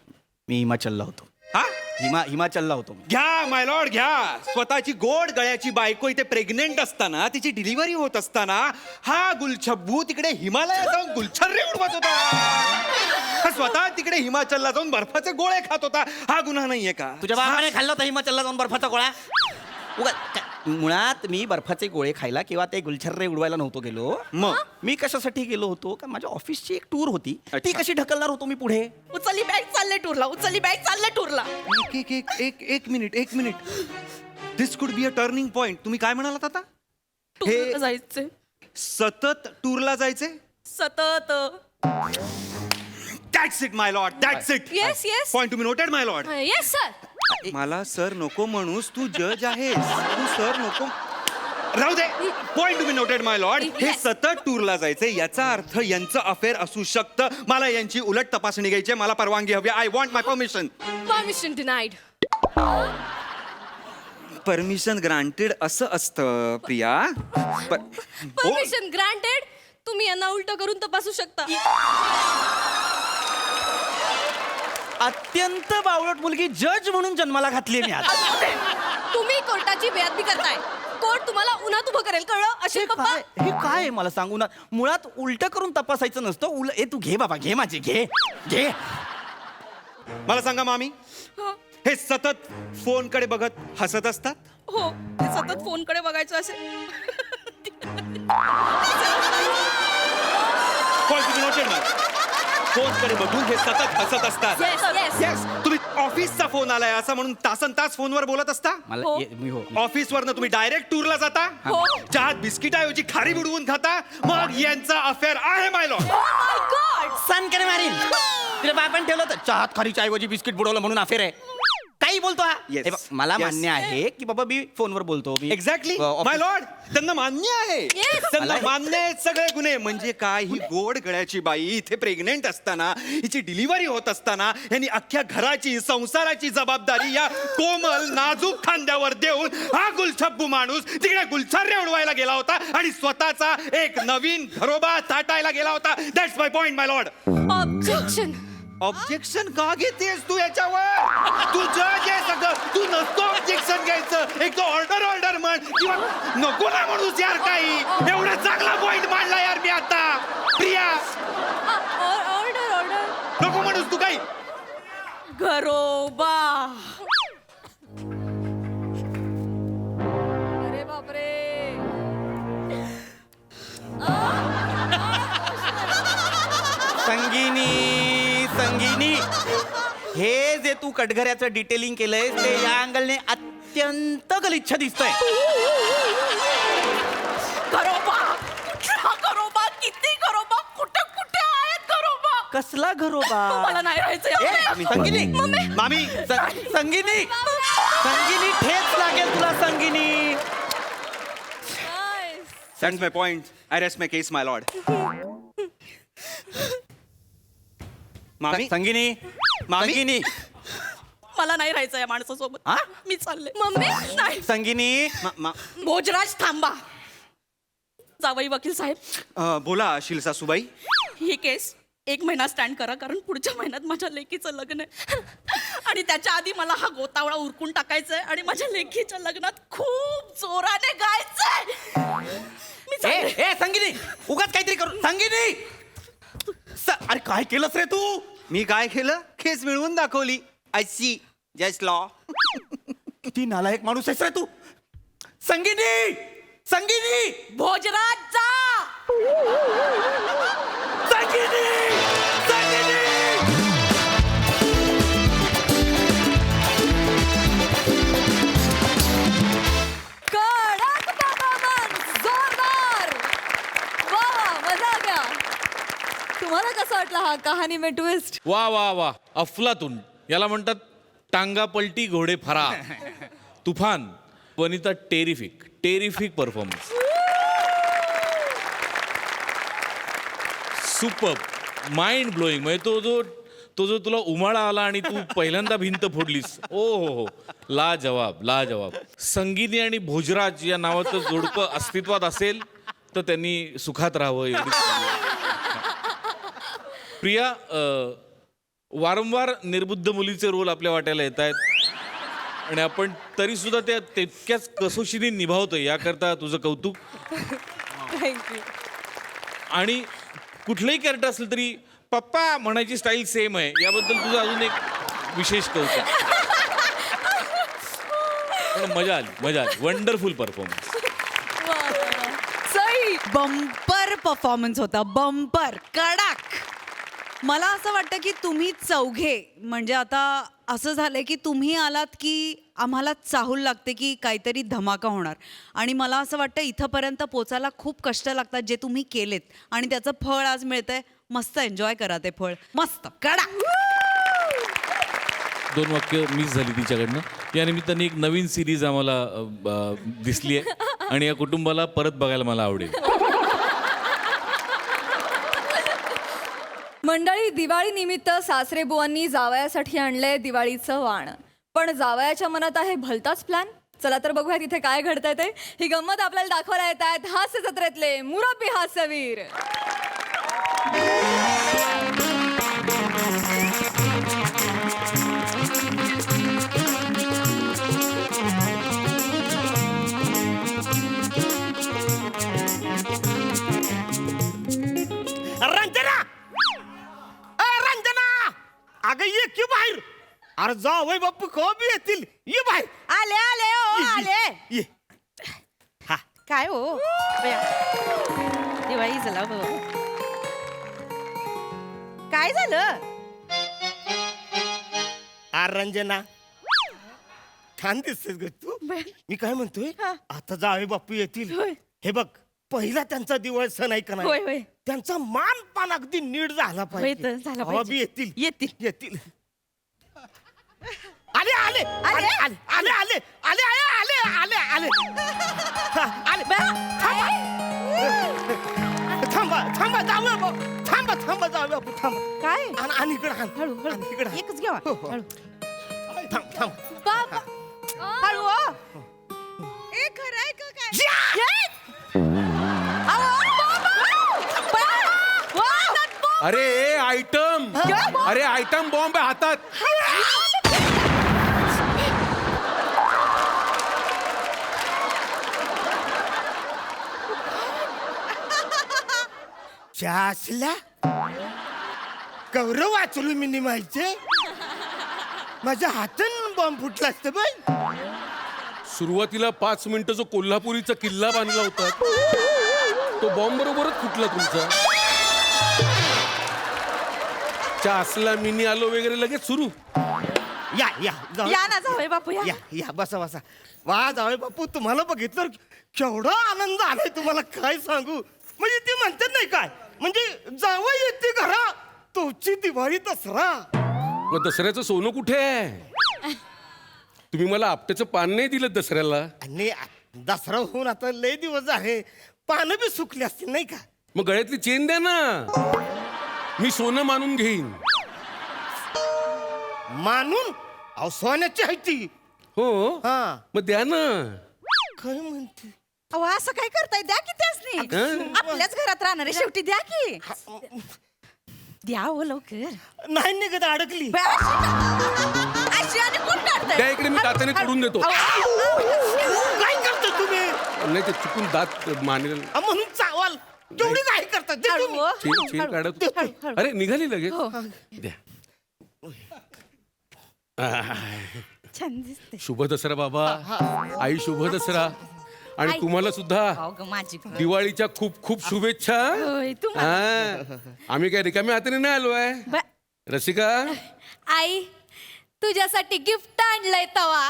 मी हिमाचलला होतो. हा हिमाचलला होतो. घ्या माय लॉर्ड घ्या. स्वतःची गोड गळ्याची बायको इथे प्रेग्नेंट असताना, तिची डिलिव्हरी होत असताना हा गुलछब्बू तिकडे हिमालयात जाऊन गुलछर्रे उडवत होता. हा स्वतः तिकडे हिमाचलला जाऊन बर्फाचे गोळे खात होता. हा गुन्हा नाहीये का? तुझ्या बाबाने खाल्ला होता हिमाचलला जाऊन बर्फाचा गोळा? मुळात मी बर्फाचे गोळे खायला किंवा ते गुलछर्रे उडवायला नव्हतो गेलो. मग मी कशासाठी गेलो होतो का माझ्या ऑफिसची एक टूर होती. ती अच्छा. कशी ढकलणार होतो मी पुढे. उचलली बॅग चालले टूरला. एक minute. This could be a turning point. तुम्ही काय म्हणालात आता? टूरला जायचे. सतत टूरला जायचे? सतत. That's it my lord, that's it. Yes, yes. Point to be noted my lord. Yes sir. मला सर नको म्हणूस, तू जज आहेस. तू सर नको राहू दे. Point to be noted my lord. हे सतत टूरला जायचे याचा अर्थ यांचं अफेअर असू शकतं. मला यांची उलट तपासणी घ्यायची. मला परवानगी हवी. I want my permission. Permission denied. Permission granted असं असतं प्रिया. Permission granted. तुम्ही यांना उलट करून तपासू शकता. अत्यंत बावळट मुलगी जज म्हणून जन्माला घातली मी आज. तुम्ही कोर्टाची बेअदबी करताय. कोर्ट तुम्हाला उन्हात उभं करेल, कळलं? असे पप्पा. हे काय आहे मला सांगू ना. मुळात उलट करून तपासायचं नसतं. तू घे बाबा, घे माझे, घे. मला सांगा मामी, हे सतत फोन कडे बघत हसत असतात? हो, ते सतत फोनकडे बघायचं असेल. Point to be noted my. Phone कडे बघून हे सतत हसत असतात. Yes. Yes. तुम्ही ऑफिसचा फोन आलाय असं म्हणून तासन तास फोनवर बोलत असता? हो. मी हो. ऑफिसवरनं तुम्ही डायरेक्ट टूरला जाता? हो. चहात बिस्किटाऐवजी खारी बुडवून खाता? मग यांचा अफेअर आहे माय लॉर्ड. सन करे मारीन. तुला बापान ठेवलं तर चहात खारीच्या ऐवजी बिस्किट बुडवलं म्हणून अफेर आहे. काही बोलतो हा? Yes. हे बघ, मला Yes. मान्य आहे की बाबा मी फोनवर बोलतो मी एक्झॅक्टली office- माय लॉर्ड त्यांना मान्य आहे त्यांना मान्य आहेत सगळे गुन्हे म्हणजे काय ही गोड गळ्याची बाई इथे प्रेग्नेंट असताना हिची डिलिव्हरी होत असताना यांनी अख्ख्या घराची संसाराची जबाबदारी या कोमल नाजूक खांद्यावर देऊन हा गुलछब्बू माणूस तिकडे गुलछर्रे उडवायला गेला होता आणि स्वतःचा एक नवीन घरोबा थाटायला गेला होता. That's my point my lord. Objection. Objection का घेतेस तू याच्यावर? तू जज आहे सगळं, तू नसतो ऑब्जेक्शन घ्यायचं. एक तो ऑर्डर म्हण किंवा नको ना म्हणूस यार काही. एवढा चांगला पॉइंट मांडला यार मी आता. प्रिया ऑर्डर. नको म्हणूस तू काही. घरोबा. अरे बापरे. संगीनी हे जे तू कटघऱ्याचं डिटेलिंग केलंय ते या अँगलने अत्यंत गलिच्छ दिसतंय. घरोबा. कुठला घरोबा? किती घरोबा? कुठे कुठे आहेत घरोबा? कसला घरोबा? मला नाही राहायचं. संगीनी मामी संगीनी ठेच लागेल तुला संगीनी. That's my point. I rest my case my lord. मामी संगीनी मला नाही राहायचं या माणसासोबत. हा? मी चालले. मम्मी. नाही. संगीनी भोजराज थांबा. जावई वकील साहेब, बोला शिलसासूबाई. ही केस 1 महिना स्टँड करा, कारण पुढच्या महिन्यात माझ्या लेकीचं लग्न आहे आणि त्याच्या आधी मला हा गोतावळा उरकून टाकायचा आहे आणि माझ्या लेकीच्या लग्नात खूप जोराने गायचंय. मी चालले. ए संगीनी उगाच काहीतरी करू. संगीनी अरे काय केलंस रे तू? मी काय केलं? केस मिळवून दाखवली. I see just law. किती नालायक माणूस आहेस रे तू. संगीनी भोजराज जा. संगीनी कडक परफॉर्मन्स. जोरदार. वा वा, मजा आ गया. तुम्हाला कसा वाटला हा कहाणी में ट्विस्ट? वा वा वा, अफलातून. याला म्हणतात टांगा पलटी घोडे फरा. तुफान. Vanita terrific performance. Super. Mind blowing. म्हणजे तो जो तुला उमाळा आला आणि तू पहिल्यांदा भिंत फोडलीस. ओ हो. लाजवाब. संगीनी आणि भोजराज या नावाचं जोडपं अस्तित्वात असेल तर त्यांनी सुखात राहावं एवढी. प्रिया, वारंवार निर्बुद्ध मुलीचे रोल आपल्या वाट्याला येत आहेत आणि आपण तरी सुद्धा त्या तितक्याच कसोशीने निभावतोय, याकरता तुझं कौतुक. थँक्यू. आणि कुठलंही कॅरेक्टर असलं तरी पप्पा म्हणायची स्टाईल सेम आहे, याबद्दल तुझं अजून एक विशेष कौतुक. पण मजा आली. Wonderful performance. Sai. Bumper performance होता. बंपर कडक. मला असं वाटतं की तुम्ही चौघे म्हणजे आता असं झालंय की तुम्ही आलात की आम्हाला चाहूल लागते की काहीतरी धमाका होणार आणि मला असं वाटतं इथंपर्यंत पोचायला खूप कष्ट लागतात जे तुम्ही केलेत आणि त्याचं फळ आज मिळतंय. मस्त एन्जॉय करा ते फळ. मस्त कडक. 2 वाक्य मिस झाली तिच्याकडनं. या निमित्ताने एक नवीन सिरीज आम्हाला दिसली आहे आणि या कुटुंबाला परत बघायला मला आवडेल. मंडळी, दिवाळी निमित्त सासरे बुवांनी जावयासाठी आणलंय दिवाळीचं वाण. पण जावयाच्या मनात आहे भलताच प्लॅन. चला तर बघूया तिथे काय घडतंय ते. ही गंमत आपल्याला दाखवायला येत आहेत हास्य जत्रेतले मुरब्बी हास्यवीर. रंजना अगं ये की बाहेर. अरे जावई बाप्पू कधी येतील? ये बाहेर. आले. ये. काय हो दिवाळी झाला बघ. काय झालं? रंजना छान दिसतेस ग तू. मी काय म्हणतोय, आता जावे बापू येतील. हे बघ, पहिला त्यांचा दिवाळी सण आहे का नाही, त्यांचा मान पान अगदी नीट झाला पाहिजे. झाला तेव्हा बी येतील. येतील. येतील. आले आले आले आले आले आले आले आले आले आले हा, आले थांबा थांबा जाऊया भाऊ. थांबा थांबा जाऊया भाऊ, थांबा काय आणि इकडे आण. हळू हळू आणि इकडे आण. एकच घ्या हो, हो. हळू थांब थांब बाबा हळू हो. ए खरं आहे का काय अरे आयटम अरे आयटम बॉम्ब आहे हातात. असला गौरव वाचलो मी निमायचे माझ्या हातून बॉम्ब फुटला असतं बाई. सुरुवातीला 5 मिनिटं जो कोल्हापुरीचा किल्ला बांधला होता तो बॉम्ब बरोबरच फुटला तुमचा. च्या असला मिनी आलो वगैरे लगेच सुरू. या या जाऊ या ना जावई बापू या या या बसा बसा. वा जावळे बापू तुम्हाला बघितलं केवढा आनंद आलाय तुम्हाला काय सांगू. म्हणजे ती म्हणतात नाही काय म्हणजे जावं येते घरा तोची दिवाळी दसरा. मग दसऱ्याचं सोनं कुठे आहे? तुम्ही मला आपट्याचं पान नाही दिलं दसऱ्याला. आणि दसरा होऊन आता लय दिवस आहे पानं बी सुकली असतील नाही का. मग गळ्यातली चेन द्या ना, मी सोनं मानून घेईन. मानून अहो सोन्याची आहे ती. हो हा मग द्या ना. काय म्हणते अहो असं काय करताय द्या की त्यासनी हं? आपल्याच घरात राहणार आहे शेवटी द्या की द्या हो लवकर नाही निघत अडकली. अशी आणि कोण काढताय? द्या इकडे, मी दाताने तोडून देतो. काय करता तुम्ही नाही ते चुकून दात मानेल. म्हणून चावाल जेवढी काय करता ते हळू तुम्ही. हो. चेन चेन काढत. हळू. अरे निघाली लगेच. हो. द्या. छान दिसते शुभ दसरा बाबा. आई शुभ दसरा. आणि तुम्हाला सुद्धा अहो ग माझी गं. दिवाळीच्या खूप खूप शुभेच्छा. होय, तुम्हाला. हा. आम्ही काय रिकाम्या हाताने नाही आलोय. रसिका आई तुझ्यासाठी गिफ्ट आणलंय तवा.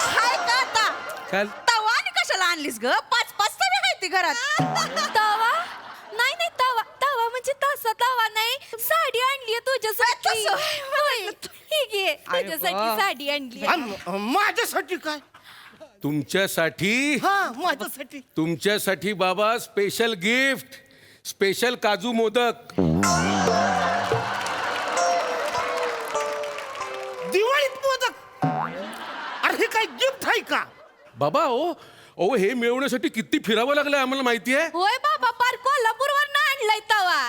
हाय का आता चाल. तवा आणि कशाला आणलीस ग 5-5 तवे आहेत ती घरात. तवा नाही नाही तवा तवा म्हणजे तसा तवा नाही साडी आणलीये तुझ्यासाठी. होय, ही घे तुझ्यासाठी साडी आणली. आणि माझ्यासाठी काय. तुमच्यासाठी हा माझ्यासाठी तुमच्यासाठी बाबा स्पेशल गिफ्ट. स्पेशल काजू मोदक. दिवाळीत मोदक. अरे हे काय गिफ्ट आहे का. बाबा ओ हे मिळवण्यासाठी किती फिरावं लागलं आम्हाला माहिती आहे. होय बाबा पार कोल्हापूरवर आणलाय तवा.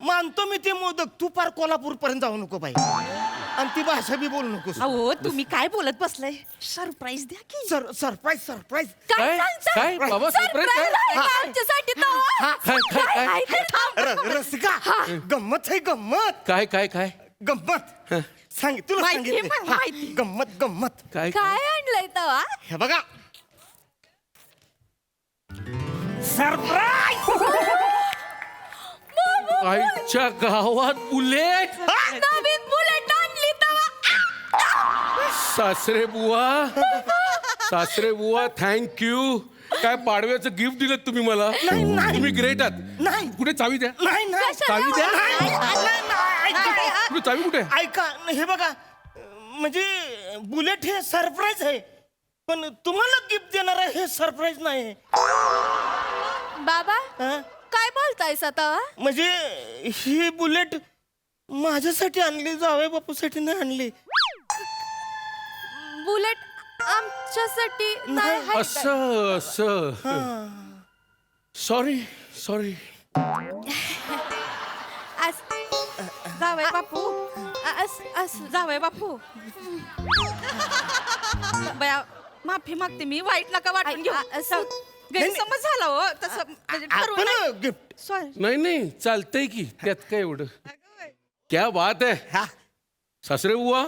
मानतो मी ते मोदक तू पार कोल्हापूर पर्यंत जाऊ नको बाई आणि ती भाषा बी बोलू नकोस. अहो तुम्ही काय बोलत बसलाय सरप्राईज द्या की. Surprise surprise. काय काय बाबा सरप्राईज काय? Surprise आहे आमच्यासाठी तवा. काय काय काय रसिका गंमत आहे गंमत काय काय काय गंमत सांग तुला माहिती आहे, सांगितलं. मला माहिती. हा, गंमत गंमत. काय काय आणलंय तवा. हे बघा सरप्राईज. आईच्या गावात बुलेट. नवीन बुलेट आणली तवा. सासरे बुवा थँक्यू. काय पाडव्याचं गिफ्ट दिलं तुम्ही मला. तुम्ही ग्रेट आहात. नाही. कुठे चावी द्या. नाही नाही चावी द्या. नाही, नाही, नाही, ऐका. कुठे चावी कुठे. ऐका हे बघा म्हणजे बुलेट हे सरप्राईज आहे पण तुम्हाला गिफ्ट देणार आहे हे सरप्राईज नाही. बाबा हा? काय बोलतायस आता. म्हणजे ही बुलेट माझ्यासाठी आणली जावई बापूसाठी नाही आणली. बुलेट आमच्यासाठी नाही आहे. असं असं सॉरी सॉरी. जावई बापू जावई बापू बया माफी मागते मी वाईट नका वाटून घेऊ. गैरसमज झाला हो तसं म्हणजे ठरवून नाही. आपण गिफ्ट सॉरी नाही नाही चालतंय की त्यात काय एवढं. क्या बात आहे सासरे बुवा.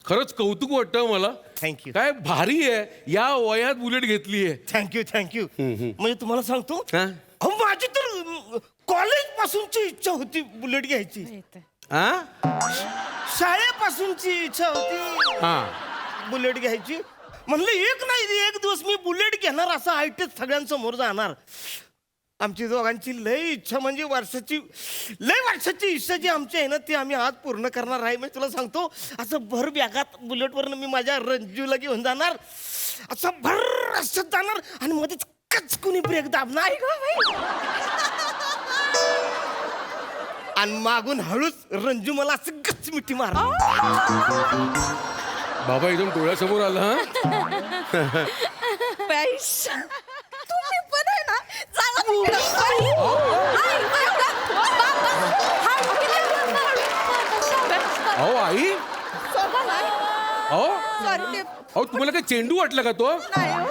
खरंच कौतुक वाटतं मला. थँक्यू काय भारी आहे या वयात बुलेट घेतली आहे. Thank you thank you. म्हणजे तुम्हाला सांगतो हा? अहो माझी तर कॉलेज पासूनची इच्छा होती बुलेट घ्यायची. हा? शाळेपासूनची इच्छा होती हा बुलेट घ्यायची. म्हणलं एक नाही एक दिवस मी बुलेट घेणार असं आयटीत सगळ्यांसमोर जाणार. आमची दोघांची लय इच्छा म्हणजे लय वर्षाची इच्छा जी आमची आहे ना ती आम्ही आज पूर्ण करणार आहे. मी तुला सांगतो असं भर बॅगात बुलेटवरनं मी माझ्या रंजूला घेऊन जाणार, असं भर रस्त्यात जाणार आणि मध्येच कचकुनी ब्रेक दाबणार आणि मागून हळूच रंजू मला असं गच मिठी मारणार. बाबा एकदम डोळ्यासमोर आला हा. तुम्ही पण आहे ना, चला तिकडं. अहो आई, अहो Sorry, ते अहो तुम्हाला काय चेंडू वाटला का तो? नाही हो.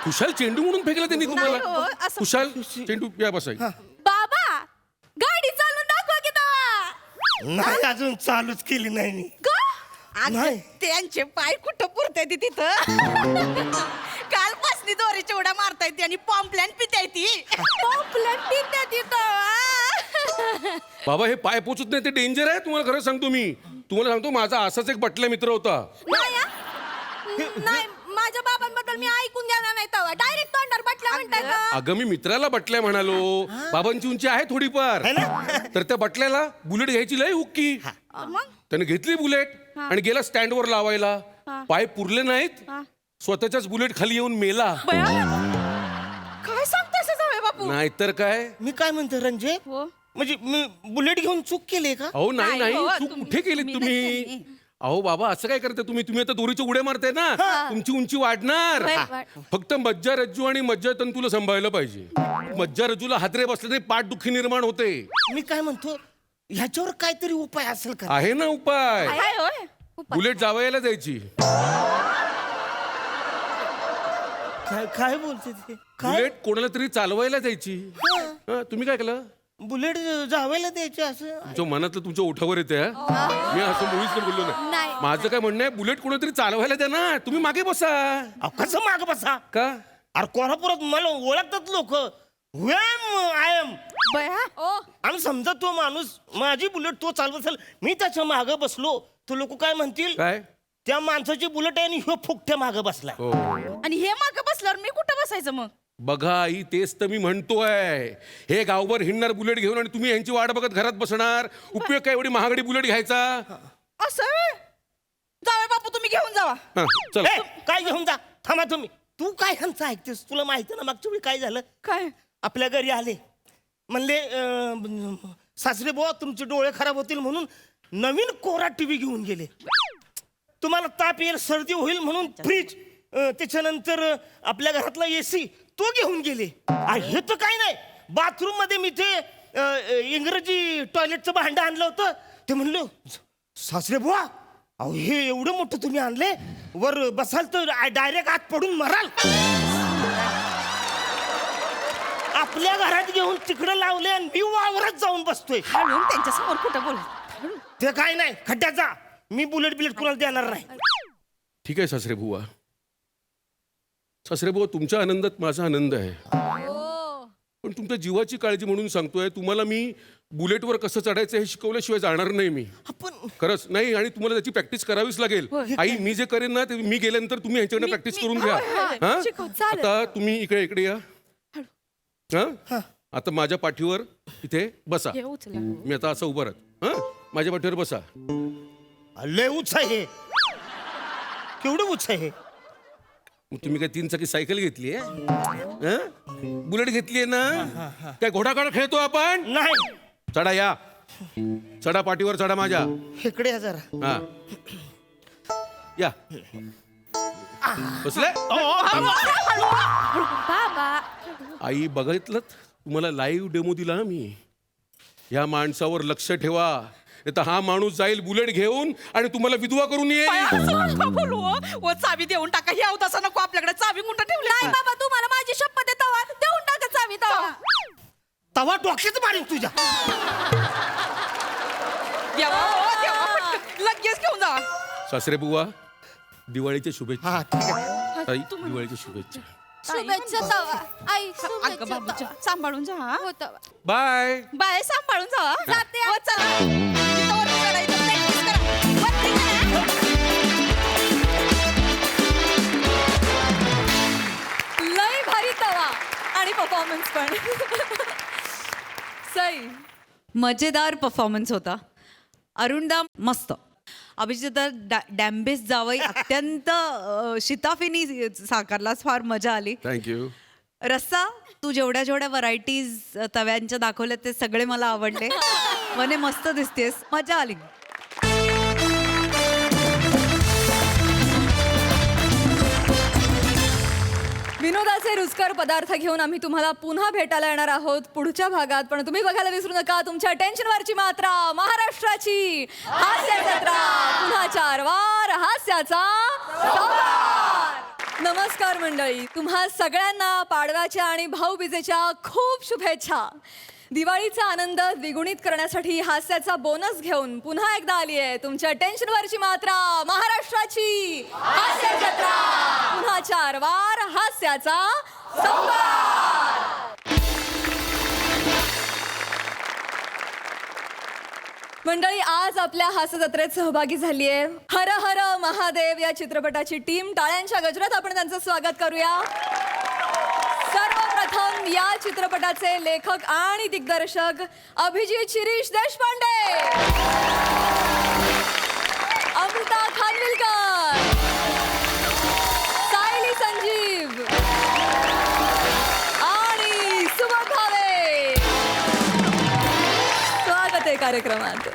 खुशाल चेंडू म्हणून फेकला त्यांनी नाही हो, तुम्हाला. असं- खुशाल चेंडू या बसाई. बाबा गाडी चालून दाखवा की तेव्हा. नाही अजून चालूच केली नाही मी. अगं, नाही. त्यांचे पाय कुठं पुरताय ती तिथं. कालपासनी दोरीच्या उड्या मारता येते आणि पॉम्पलॅन पिताय ती. पॉम्पलेट पित्या तिथं. बाबा हे पाय पोचत नाही ते डेंजर आहे. तुम्हाला खरं सांगतो मी. तुम्हाला सांगतो माझा असाच एक बटला मित्र होता. नाही हा? नाही माझ्या बाबांबद्दल मी ऐकून घेणार नाही तेव्हा. डायरेक्ट तोंडावर बटला म्हणताय का? अगं मी मित्राला बटल्या म्हणालो. बाबांची उंची आहे थोडीफार. तर त्या बटल्याला बुलेट घ्यायची लय हुक्की. त्याने घेतली बुलेट आणि गेला स्टँडवर लावायला. पाय पुरले नाहीत, स्वतःच्याच बुलेट खाली येऊन मेला. काय सांगताय जावे बापू? नाहीतर काय. मी काय म्हणतो रंजे, म्हणजे मी बुलेट घेऊन चूक केली का? अहो नाही नाही नाही हो, चूक तुम्ही- कुठे केलीत तुम्ही तुम्ही? नाही. अहो बाबा असं काय करता तुम्ही? तुम्ही आता दोरीच्या उड्या मारताय ना, तुमची उंची वाढणार. फक्त मज्जा रज्जू आणि मज्जा तंतूला सांभाळलं पाहिजे. मज्जा रज्जूला हादरे बसले तरी पाठदुखी निर्माण होते. मी काय म्हणतो ह्याच्यावर काहीतरी उपाय असेल का? आहे ना उपाय. काय होय? बुलेट जावयाला द्यायची. काय काय बोलते ते? काय बुलेट कोणाला तरी चालवायला द्यायची. हा, तुम्ही काय केलं? बुलेट जावायला द्यायचे असं? तुमच्या मनातलं तुमच्या ओठावर येते हा. मी असं मुळीच नाही बोललो नाही. नाही. माझं काय म्हणणं आहे, बुलेट कोणातरी चालवायला द्या ना. तुम्ही मागे बसा. अहो, कसं माग बसा? का? अरे कोल्हापुरात मला ओळखतात लोक. आय एम आणि समजा तो माणूस माझी बुलेट तो चालवत असेल, मी त्याच्या मागं बसलो, तो लोक काय म्हणतील? काय? त्या माणसाची बुलेट आहे आणि ह्यो फुकट्या मागं बसला. हो. आणि हे मागं बसल्यावर मी कुठं बसायचं मग? बघा आई, तेच तर मी म्हणतोय. हे गावभर हिंडणार बुलेट घेऊन आणि तुम्ही यांची वाट बघत घरात बसणार. उपयोग काय एवढी महागडी बुलेट घ्यायचा? असं व्हय? जावे बापू तुम्ही घेऊन जावा. हा, चल. ए, काय घेऊन जा? थांबा तुम्ही. तू काय ह्यांचं ऐकतेस? तुला माहिती ना मागच्या वेळी काय झालं? काय? आपल्या घरी आले म्हणले सासरे बुवा तुमचे डोळे खराब होतील म्हणून नवीन कोरा टीव्ही घेऊन गेले. तुम्हाला ताप येईल सर्दी होईल म्हणून फ्रीज, त्याच्यानंतर आपल्या घरातला एसी तो घेऊन गेले. हे तर काय नाही, बाथरूम मध्ये मी ते इंग्रजी टॉयलेटचं भांडं आणलं होतं. ते म्हणलं सासरे बुवा अहो हे एवढं मोठं तुम्ही आणले, वर बसाल तर डायरेक्ट आत पडून मराल. आपल्या घरात घेऊन तिकडे लावले आणि मी वावरात जाऊन बसतोय. म्हणून त्यांच्या समोर कुठं बोल? ते काय नाही, खड्ड्यात जा. मी बुलेट कुणाला देणार नाही. ठीक आहे सासरे बुवा. सासरे बुवा, तुमच्या आनंदात माझा आनंद आहे. पण तुमच्या जीवाची काळजी म्हणून सांगतोय, तुम्हाला मी बुलेटवर कसं चढायचं हे शिकवल्याशिवाय जाणार नाही मी. आपण खरंच नाही. आणि तुम्हाला त्याची प्रॅक्टिस करावीच लागेल. आई, मी जे करेन ना ते मी गेल्यानंतर तुम्ही ह्यांच्याकडे प्रॅक्टिस करून घ्या. हा, आता तुम्ही इकडे या. हा, आता माझ्या पाठीवर इथे बसा. मी आता असं उभं राहत. हा, माझ्या पाठीवर बसा. लय उच आहे. केवढं उच आहे? मग तुम्ही काय 3 चाकी सायकल घेतली आहे? बुलेट घेतलीये ना? काय घोडागाड खेळतो आपण? नाही. चढा, या. चढा, पाठीवर चढा माझ्या. इकडे या जरा. हा, या. बसले? आई, बघितलं तुम्हाला लाईव्ह डेमो दिला मी. या माणसावर लक्ष ठेवा, तर हा माणूस जाईल बुलेट घेऊन आणि तुम्हाला विधवा करून येईल. असं नका बोलू हो. ओ, चावी देऊन टाका. हे अवतासा नको आपल्याकडे. चावी कुठं ठेवली? नाही बाबा तुम्हाला माझी शपथ आहे तेव्हा देऊन टाका चावी तेव्हा. तवा डोक्यात मारेन तुझ्या. देवा, ओ, देवा, पटकन. लगेच घेऊन जा. सासरे बुवा, दिवाळीच्या शुभेच्छा. हा ठीक आहे. ताई, दिवाळीच्या शुभेच्छा. शुभेच्छा तवा. आई अगं शुभेच्छा बाबूच्या, तवा. सांभाळून जा हा. हो तवा. बाय. बाय, सांभाळून जा हा. जाते. हो, चला. इथं वरती चढा, इथं practice करा. वरती चढा. लय भारी तवा आणि परफॉर्मन्स पण. मजेदार परफॉर्मन्स होता. अरुणदा मस्त. अभिजिता डॅम्बेस जावई अत्यंत शिताफिनी साकारलास. फार मजा आली. थँक्यू. रस्सा तू जेवढ्या जेवढ्या व्हरायटीज तव्यांच्या दाखवल्या ते सगळे मला आवडले. मने मस्त दिसतेस. मजा आली. विनोदाचे रुचकर पदार्थ घेऊन आम्ही तुम्हाला पुन्हा भेटायला येणार आहोत पुढच्या भागात. पण तुम्ही बघायला विसरू नका तुमच्या टेन्शनवरची मात्रा, महाराष्ट्राची हास्य जत्रा. पुन्हा 4 वार हास्याचा संवाद. नमस्कार मंडळी, तुम्हा सगळ्यांना पाडव्याच्या आणि भाऊबीजेच्या खूप शुभेच्छा. दिवाळीचा आनंद द्विगुणित करण्यासाठी हास्याचा बोनस घेऊन पुन्हा एकदा आली आहे तुमच्या टेन्शनवरची मात्रा, महाराष्ट्राची हास्य जत्रा. पुन्हा 4 वार हास्याचा संवाद. मंडळी, आज आपल्या हास्य जत्रेत सहभागी झाली आहे हर हर महादेव या चित्रपटाची टीम. टाळ्यांच्या गजरात आपण त्यांचं स्वागत करूया. सर्वप्रथम या चित्रपटाचे लेखक आणि दिग्दर्शक अभिजित शिरीष देशपांडे, अमृता खानविलकर, सायली संजीव आणि सुमन भावे. स्वागत आहे कार्यक्रमात.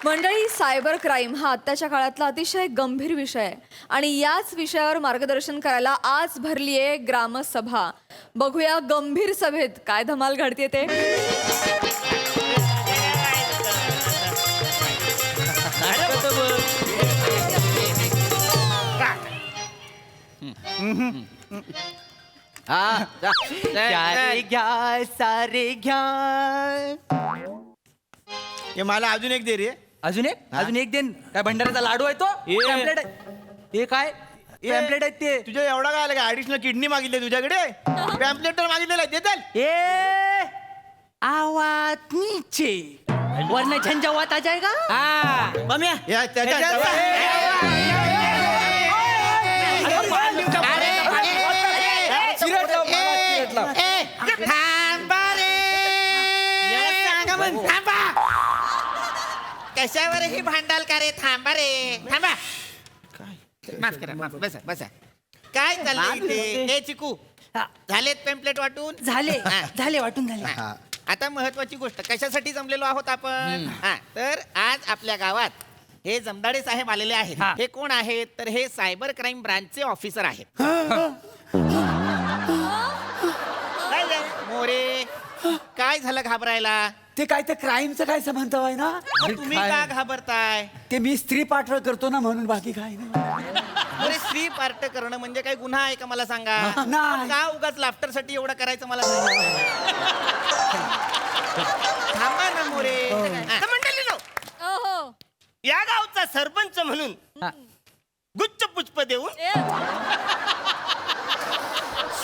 मंडळी, सायबर क्राईम हा आत्ताच्या काळातला अतिशय गंभीर विषय आहे आणि याच विषयावर मार्गदर्शन करायला आज भरली आहे ग्रामसभा. बघूया गंभीर सभेत काय धमाल घडते ते. सारे घ्या. हे मला अजून एक दे रे. अजून एक देन. काय भंडाऱ्याचा लाडू आहे तो? पॅम्पलेट आहे. हे काय पॅम्पलेट आहेत ते? तुझ्या एवढा काय आलं का? ऍडिशनल किडनी मागितली तुझ्याकडे? पॅम्पलेट तर मागितलेला आहे, देताल? ए आवाज नीचे वरना झंझावात आ जाएगा. हाँ मम्या या कशावर ही भांडाल का रे? थांबा रे, थांबा. माफ करा, माफ. बसा बसा. काय चाललंय इथे? हे चिकू, झालेत पेम्पलेट वाटून? झाले वाटून झाले. आता महत्वाची गोष्ट, कशासाठी जमलेलो आहोत आपण? तर आज आपल्या गावात हे जमदाडे साहेब आलेले आहेत. हे कोण आहेत? तर हे सायबर क्राईम ब्रांचचे ऑफिसर आहेत. मोरे, काय झालं घाबरायला? ते काय ते क्राईमचं काय संबंध आहे ना? तुम्ही का घाबरताय? ते मी स्त्री पाठळ करतो ना म्हणून, बाकी काय नाही. अरे, स्त्री पार्ट करणं म्हणजे काय गुन्हा आहे का? मला सांगा. नाही. का उगाच लाफ्टर साठी एवढं करायचं मला सांगा. थांबा ना मोरे. तर मंडळीनो, ओहो. या गावचा सरपंच म्हणून गुच्छ पुष्प देऊन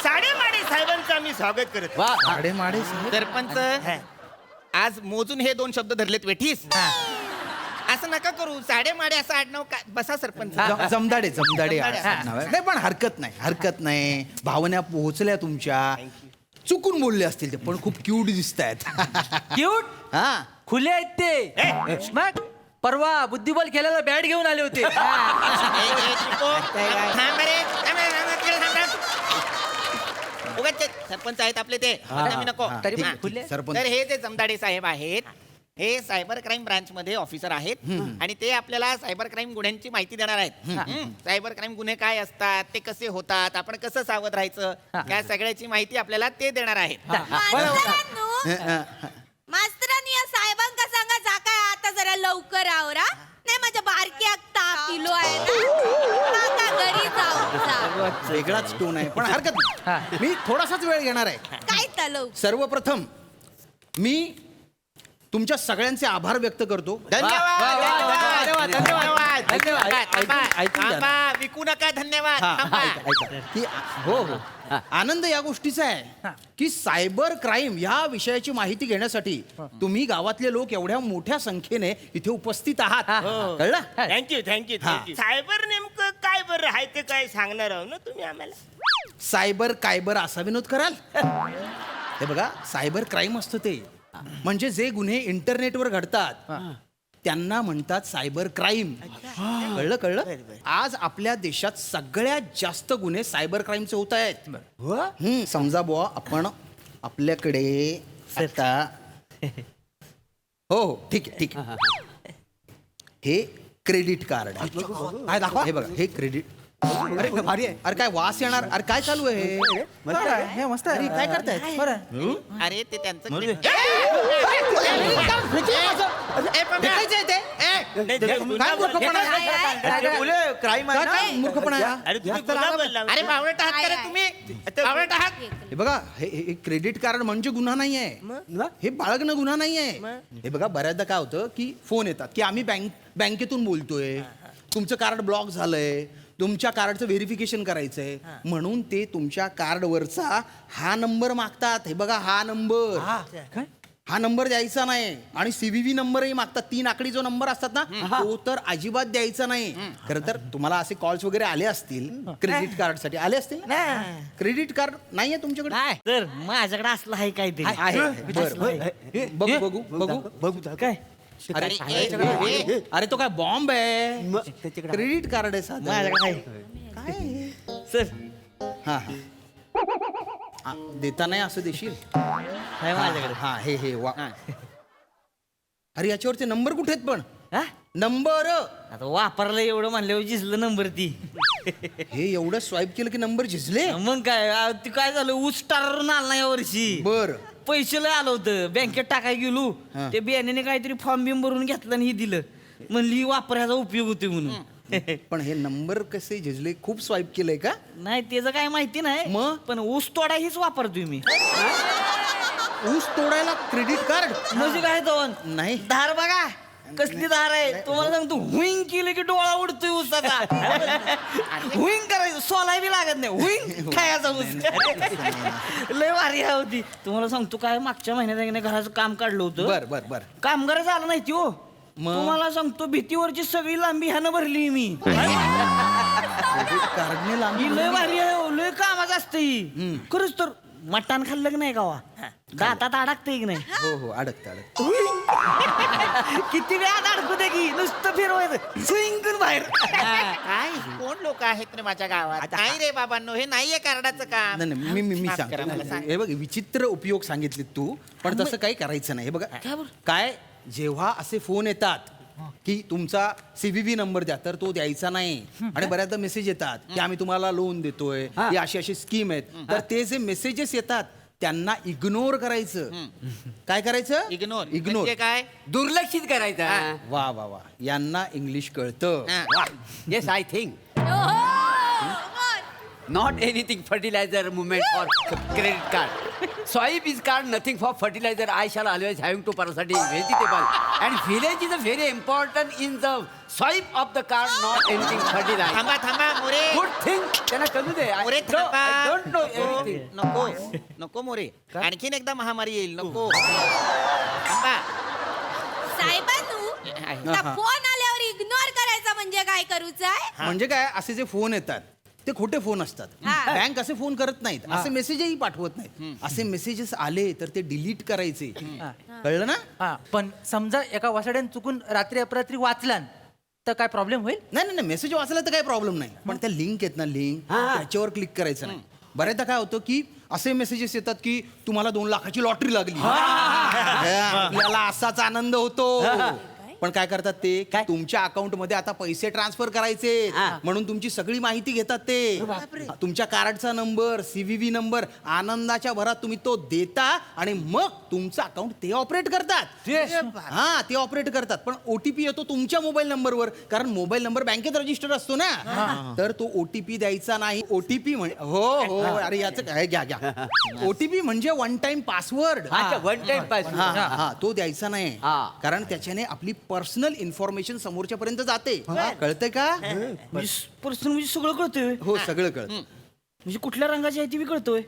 साडेमाडे साहेबांचं आम्ही स्वागत करत. सरपंच, आज मोजून हे 2 शब्द धरलेत वेठीस. असं नका करू. साडेमाडे असं आडनाव काय? बसा सरपंच. जमदाडे नाही, पण हरकत नाही. भावना पोहोचल्या तुमच्या. चुकून बोलले असतील ते, पण खूप क्यूट दिसत आहेत. क्यूट हा, खुले आहेत ते. मग परवा बुद्धिबळ खेळायला बॅट घेऊन आले होते. सरपंच आहेत आपले ते. मी नको. तरी हा. खुले. तर हे जे जमदाडे साहेब आहेत, हे सायबर क्राईम ब्रांच मध्ये ऑफिसर आहेत आणि ते आपल्याला सायबर क्राईम गुन्ह्यांची माहिती देणार आहेत. सायबर क्राईम गुन्हे काय असतात, ते कसे होतात, आपण कसं सावध राहायचं, या सगळ्याची माहिती आपल्याला ते देणार आहेत. मास्तरांनी या साहेबांका सांगा जा काय आता जरा लवकर आवरा. नाही माझ्या बारक्या ताप इलो आहे ना, काका घरी जाऊ. वेगळाच टोन आहे, पण हरकत नाही. मी थोडासाच वेळ घेणार आहे. काय चालव? सर्वप्रथम मी तुमच्या सगळ्यांचे आभार व्यक्त करतो. धन्यवाद. थांबा, विकू नका. धन्यवाद. थांबा. की हो आनंद या गोष्टीचा आहे की सायबर क्राईम या विषयाची माहिती घेण्यासाठी तुम्ही गावातले लोक एवढ्या मोठ्या संख्येने इथे उपस्थित आहात. कळलं? थँक्यू. सायबर नेमकं काय बरं आहे ते काय सांगणार आहो ना तुम्ही आम्हाला? सायबर कायबर असा विनोद कराल? हे बघा, सायबर क्राईम असतं ते म्हणजे जे गुन्हे इंटरनेटवर घडतात त्यांना म्हणतात सायबर क्राईम. कळलं आज आपल्या देशात सगळ्यात जास्त गुन्हे सायबर क्राईमचे होत आहेत. समजा बुवा आपण आपल्याकडे आता हो ठीक आहे हे क्रेडिट कार्ड आहे. दाखवा हे बघा, हे क्रेडिट. अरे भारी आहे. अरे काय वास येणार. अरे काय चालू आहे हे मस्त आहे. काय करताय. अरे ते त्यांचं काय मूर्खपणा आहे? अरे बावळट आहात का रे तुम्ही बावळट आहात. हे बघा हे क्रेडिट कार्ड म्हणजे गुन्हा नाहीये. हे बाळगणं गुन्हा नाहीये. हे बघा बऱ्याचदा काय होतं की फोन येतात की आम्ही बँकेतून बोलतोय, तुमचं कार्ड ब्लॉक झालंय, तुमच्या कार्डचं व्हेरिफिकेशन करायचंय म्हणून ते तुमच्या कार्डवरचा हा नंबर मागतात. हे बघा हा नंबर द्यायचा नाही. आणि CVV नंबरही मागतात. 3 आकडी जो नंबर असतात ना तो तर अजिबात द्यायचा नाही. खरं तर तुम्हाला असे कॉल्स वगैरे आले असतील क्रेडिट कार्ड साठी. आले असतील ना. क्रेडिट कार्ड नाहीये तुमच्याकडे. तर माझ्याकडे असलं आहे काहीतरी. आहे. बघू काय. अरे तो काय बॉम्ब आहे. क्रेडिट कार्ड आहे साधं. काय सर हा देता नाही असं देशील. माझ्याकडे. हा हे वा. अरे याच्यावरचे नंबर कुठे आहेत पण. नंबर आता वापरलं एवढं म्हणल्यावर जिजलं नंबर ती. हे एवढं स्वाईप केलं की नंबर झिजले. मग काय ती काय झालं ऊस स्टारवरून आला ना यावर्षी. बर पैसे लय आलं होतं बँकेत टाकाय गेलो. ते बियाण्याने काहीतरी फॉर्म बिम भरून घेतलं आणि हे दिलं. म्हणली वापरायचा उपयोग होतो म्हणून. पण हे नंबर कसे झिजले. खूप स्वाईप केलंय का. नाही त्याचं काय माहिती नाही. मग? पण ऊस तोडा हीच वापरतोय मी. ऊस तोडायला क्रेडिट कार्ड म्हणजे काय दोन नाही. धार बघा कसली धार आहे. तुम्हाला सांगतो हुईंग केलं की डोळा उडतोय ऊसाचा. हुईंग करायचं सोलाय बी लागत नाही. हुईंग खायचा ऊस. लय भारी होती. तुम्हाला सांगतो काय मागच्या महिन्यात घराचं काम काढलं होतं. बर कामगार झालं नाही ती हो. तुम्हाला सांगतो भीतीवरची सगळी लांबी ह्यानं भरली मी. क्रेडिट कार्डने लांबी लय भारी आहे हो. लय कामाचं असतं ही. खरंच तर मटण खाल्लं की नाही गावा दातात अडकतंय की नाही. हो अडकत. किती वेळात अडकू दे की नुसतं फिरवायचं स्विंग बाहेर. काय कोण लोक आहेत रे माझ्या गावात. नाही रे बाबांनो हे नाहीये कार्डाचं काम. नाही मी माफ करा मला, सांगतो. सांग. हे बघ विचित्र उपयोग सांगितले तू पण तसं काही करायचं नाही. हे बघा काय जेव्हा असे फोन येतात की तुमचा CVV नंबर द्या तर तो द्यायचा नाही. आणि बऱ्याचदा मेसेज येतात की आम्ही तुम्हाला लोन देतोय, ही अशी स्कीम आहेत. तर ते जे मेसेजेस येतात त्यांना इग्नोर करायचं. काय करायचं. इग्नोर काय दुर्लक्षित करायचा. वा यांना इंग्लिश कळतं. Yes I think not anything fertilizer movement or credit card. Swipe is card nothing for fertilizer. I shall always having to parasitic vegetable. And village is a very important in the swipe of the card, not anything fertilizer. थांबा More. Good thing. त्यांना कळू दे. More No, थांबा. I don't know anything. नको मोरे. आणखीन एकदा महामारी येईल. नको थांबा. साहेबांनू फोन आल्यावर इग्नोर करायचा म्हणजे काय करूच आहे. म्हणजे काय असे जे फोन येतात ते खोटे फोन असतात. बँक असे फोन करत नाहीत. असे मेसेजही पाठवत नाहीत. असे मेसेजेस आले तर ते डिलीट करायचे. कळलं ना. पण समजा एका वासाड्यान चुकून रात्री अपरात्री वाचलान तर काय प्रॉब्लेम होईल. नाही मेसेज वाचला तर काही प्रॉब्लेम नाही. पण त्या लिंक आहेत ना लिंक त्याच्यावर क्लिक करायचं नाही. बऱ्याचदा काय होतं की असे मेसेजेस येतात की तुम्हाला 2 लाखाची लॉटरी लागली. आपल्याला असाच आनंद होतो. पण काय करतात ते तुमच्या अकाउंट मध्ये आता पैसे ट्रान्सफर करायचे म्हणून तुमची सगळी माहिती घेतात. ते तुमच्या कार्डचा नंबर CVV नंबर आनंदाच्या भरात तुम्ही तो देता आणि मग तुमचं अकाउंट ते ऑपरेट करतात. ते ऑपरेट करतात. पण OTP येतो तुमच्या मोबाईल नंबरवर कारण मोबाईल नंबर बँकेत रजिस्टर असतो ना. तर तो OTP द्यायचा नाही. OTP हो अरे याचं काय घ्या OTP म्हणजे one time password. One time password तो द्यायचा नाही. कारण त्याच्याने आपली पर्सनल इन्फॉर्मेशन समोरच्या पर्यंत जाते. कळतंय का. पर्सनल म्हणजे सगळं कळतोय. हो सगळं कळतं. म्हणजे कुठल्या रंगाची आहे ती बी कळतोय.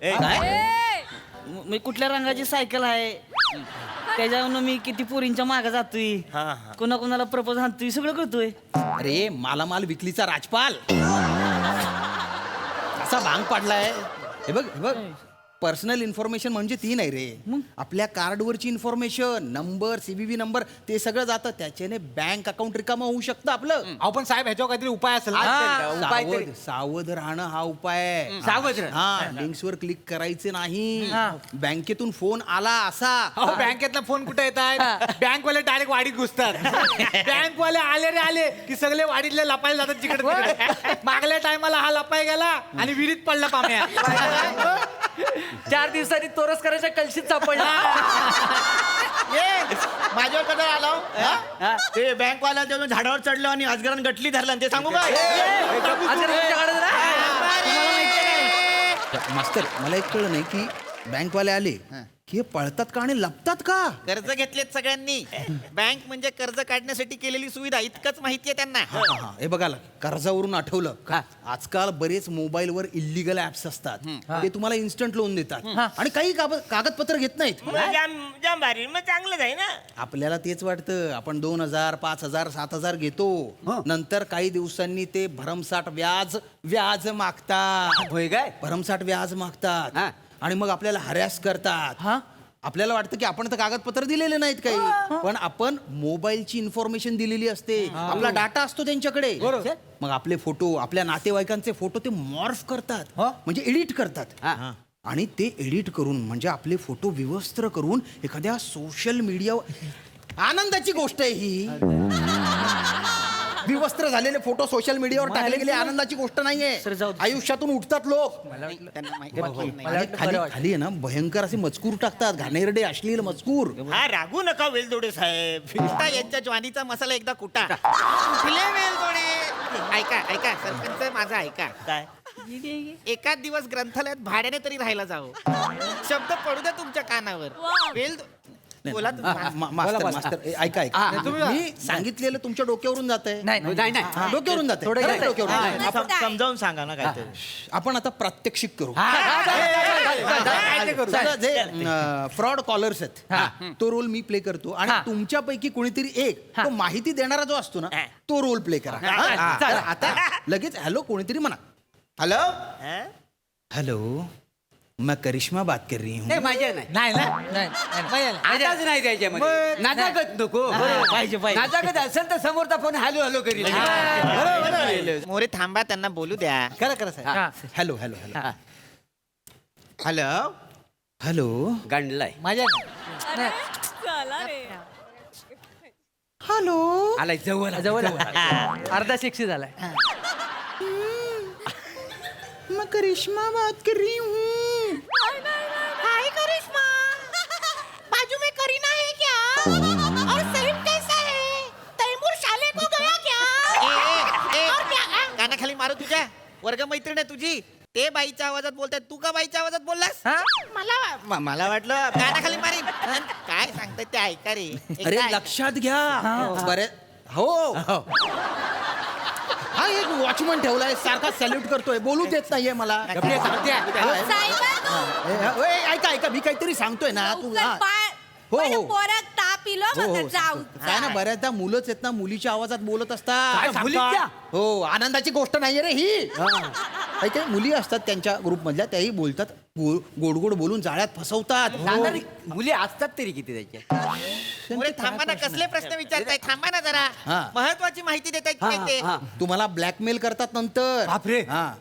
मी कुठल्या रंगाची सायकल आहे त्याच्यावरून मी किती पोरींच्या मागे जातोय कोणाकोणाला प्रपोज आणतोय सगळं कळतोय. अरे मालामाल विकलीचा राजपाल असा भांग पाडलाय. हे बघ पर्सनल इन्फॉर्मेशन म्हणजे ती नाही रे, आपल्या कार्डवरची इन्फॉर्मेशन, नंबर, सीबीबी नंबर, ते सगळं जातं. त्याच्याने बँक अकाउंट रिकामा होऊ शकतं आपलं. आपण साहेब ह्याच्यावर काहीतरी उपाय असेल ना? सावध सावध राहणं हा उपाय आहे. सावध राहा. हा, लिंक्सवर क्लिक करायचे नाही. बँकेतून फोन आला असा. बँकेतला फोन कुठे येत आहेत? बँकवाले डायरेक्ट वाडीत घुसतात. बँकवाले आले रे आले की सगळे वाडीतले लपायला जातात जिकडे. मागल्या टायमाला हा लपाय गेला आणि विहिरीत पडला पाम्या. 4 दिवसांनी तोरसकराच्या कलशीत सापडला. माझ्यावर कधी आलो ते बँकवाला झाडावर चढलो आणि अजगरान गटली धरला ते सांगू का? मास्तर, मला एक कळलं नाही की बँकवाले आले की हे पळतात का आणि लपतात का? कर्ज घेतलेत सगळ्यांनी. बँक म्हणजे कर्ज काढण्यासाठी केलेली सुविधा इतकंच माहितीये त्यांना. हा, हे बघा, कर्जावरून आठवलं का आजकाल बरेच मोबाईलवर इलिगल ऍप्स असतात. ते तुम्हाला इन्स्टंट लोन देतात आणि काही कागदपत्र घेत नाहीत. जाम भारी, मग चांगलंच आहे ना. आपल्याला तेच वाटतं, आपण 2,000, 5,000, 7,000 घेतो, नंतर काही दिवसांनी ते भरमसाठ व्याज मागतात. होय काय? भरमसाठ व्याज मागतात आणि मग आपल्याला हरॅस करतात. आपल्याला वाटतं की आपण तर कागदपत्र दिलेले नाहीत काही, पण आपण मोबाईलची इन्फॉर्मेशन दिलेली असते. आपला डाटा असतो त्यांच्याकडे. मग आपले फोटो, आपल्या नातेवाईकांचे फोटो ते मॉर्फ करतात, म्हणजे एडिट करतात. आणि ते एडिट करून, म्हणजे आपले फोटो विवस्त्र करून एखाद्या सोशल मीडियावर, आनंदाची गोष्ट आहे ही. विवस्त्र झालेले फोटो सोशल मीडियावर टाकले गेले, आनंदाची गोष्ट नाहीये. आयुष्यातून उठतात लोक, खाली आहे ना भयंकर असे मजकूर टाकतात, घाणेरडे अश्लील मजकूर. हा, रागू नका वेलदोडे साहेब. कुठा यांच्या ज्वानीचा मसाला एकदा कुठा. कुठले वेलदोडे? ऐका सरपंच, माझा ऐका. काय? एकाच दिवस ग्रंथालयात भाड्याने तरी राहायला जावं. शब्द पडू द्या तुमच्या कानावर. बोला मास्तर, ऐका, मी सांगितलेलं तुमच्या डोक्यावरून जात आहे. डोक्यावरून जात आहे. समजावून सांगा ना काय. आपण आता प्रात्यक्षिक करू. जे फ्रॉड कॉलर्स आहेत तो रोल मी प्ले करतो आणि तुमच्यापैकी कोणीतरी एक तो माहिती देणारा जो असतो ना तो रोल प्ले करा. आता लगेच हॅलो कोणीतरी म्हणा. हॅलो हॅलो, मैं करिश्मा बात कर रही हूँ. नाही त्याच्यामध्ये नाजागत नको. नाजागत असेल तर समोरचा फोन हॅलो हॅलो करील. मोरे थांबा, त्यांना बोलू द्या. करा. Hello hello hello hello hello. गांडलाय हॅलो. आलाय जवळ अर्धा शिक्षी झालाय. मैं करिश्मा बात कर रही हूँ. हाय करिश्मा, बाजू में करीना है क्या? और सलीम कैसा है? तैमूर शाले को गया क्या? कानाखाली मारू तुझ्या. वर्ग मैत्रीण आहे तुझी, ते बाईच्या आवाजात बोलताय, तू का बाईच्या आवाजात बोललास? मला वाटलं कानाखाली मारी. काय सांगताय ते ऐका रे. अरे लक्षात घ्या. बरे हो, हा एक वॉचमन ठेवलाय, सारखा सॅल्यूट करतोय, बोलू देत नाहीये मला. ऐका, मी काहीतरी सांगतोय ना. तू हो पोरात ताप इलो मग जाऊ. काय ना, बऱ्याचदा मुलंच आहेत ना मुलीच्या आवाजात बोलत असतात. हो, आनंदाची गोष्ट नाहीये रे ही. काही मुली असतात त्यांच्या ग्रुप मधल्या, त्याही बोलतात, गोड गोड बोलून जाळ्यात फसवतात. मुली असतात तरी किती त्याच्या. मोरे थांबा ना, कसले प्रश्न विचारताय? थांबा ना जरा. महत्वाची माहिती देताय. तुम्हाला ब्लॅकमेल करतात नंतर.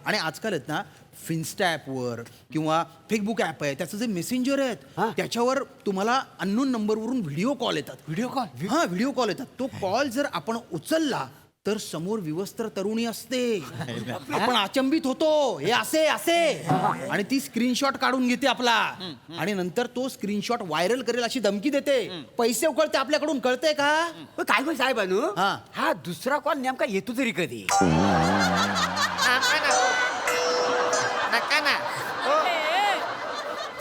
आणि आजकाल आहेत ना फिन्स्टा ॲपवर किंवा फेसबुक ॲप आहे, त्याचं जे मेसेंजर आहेत त्याच्यावर तुम्हाला अननोन नंबरवरून व्हिडिओ कॉल येतात. व्हिडिओ कॉल येतात. तो कॉल जर आपण उचलला तर समोर विवस्त्र तरुणी असते. आपण अचंबित होतो, हे असे आणि ती स्क्रीनशॉट काढून घेते आपला आणि नंतर तो स्क्रीनशॉट व्हायरल करेल अशी धमकी देते. पैसे उकळते आपल्याकडून. कळतंय का? काय बोल साहेब अनु, हा दुसरा कॉल नेमका येतो तरी कधी? नका ना.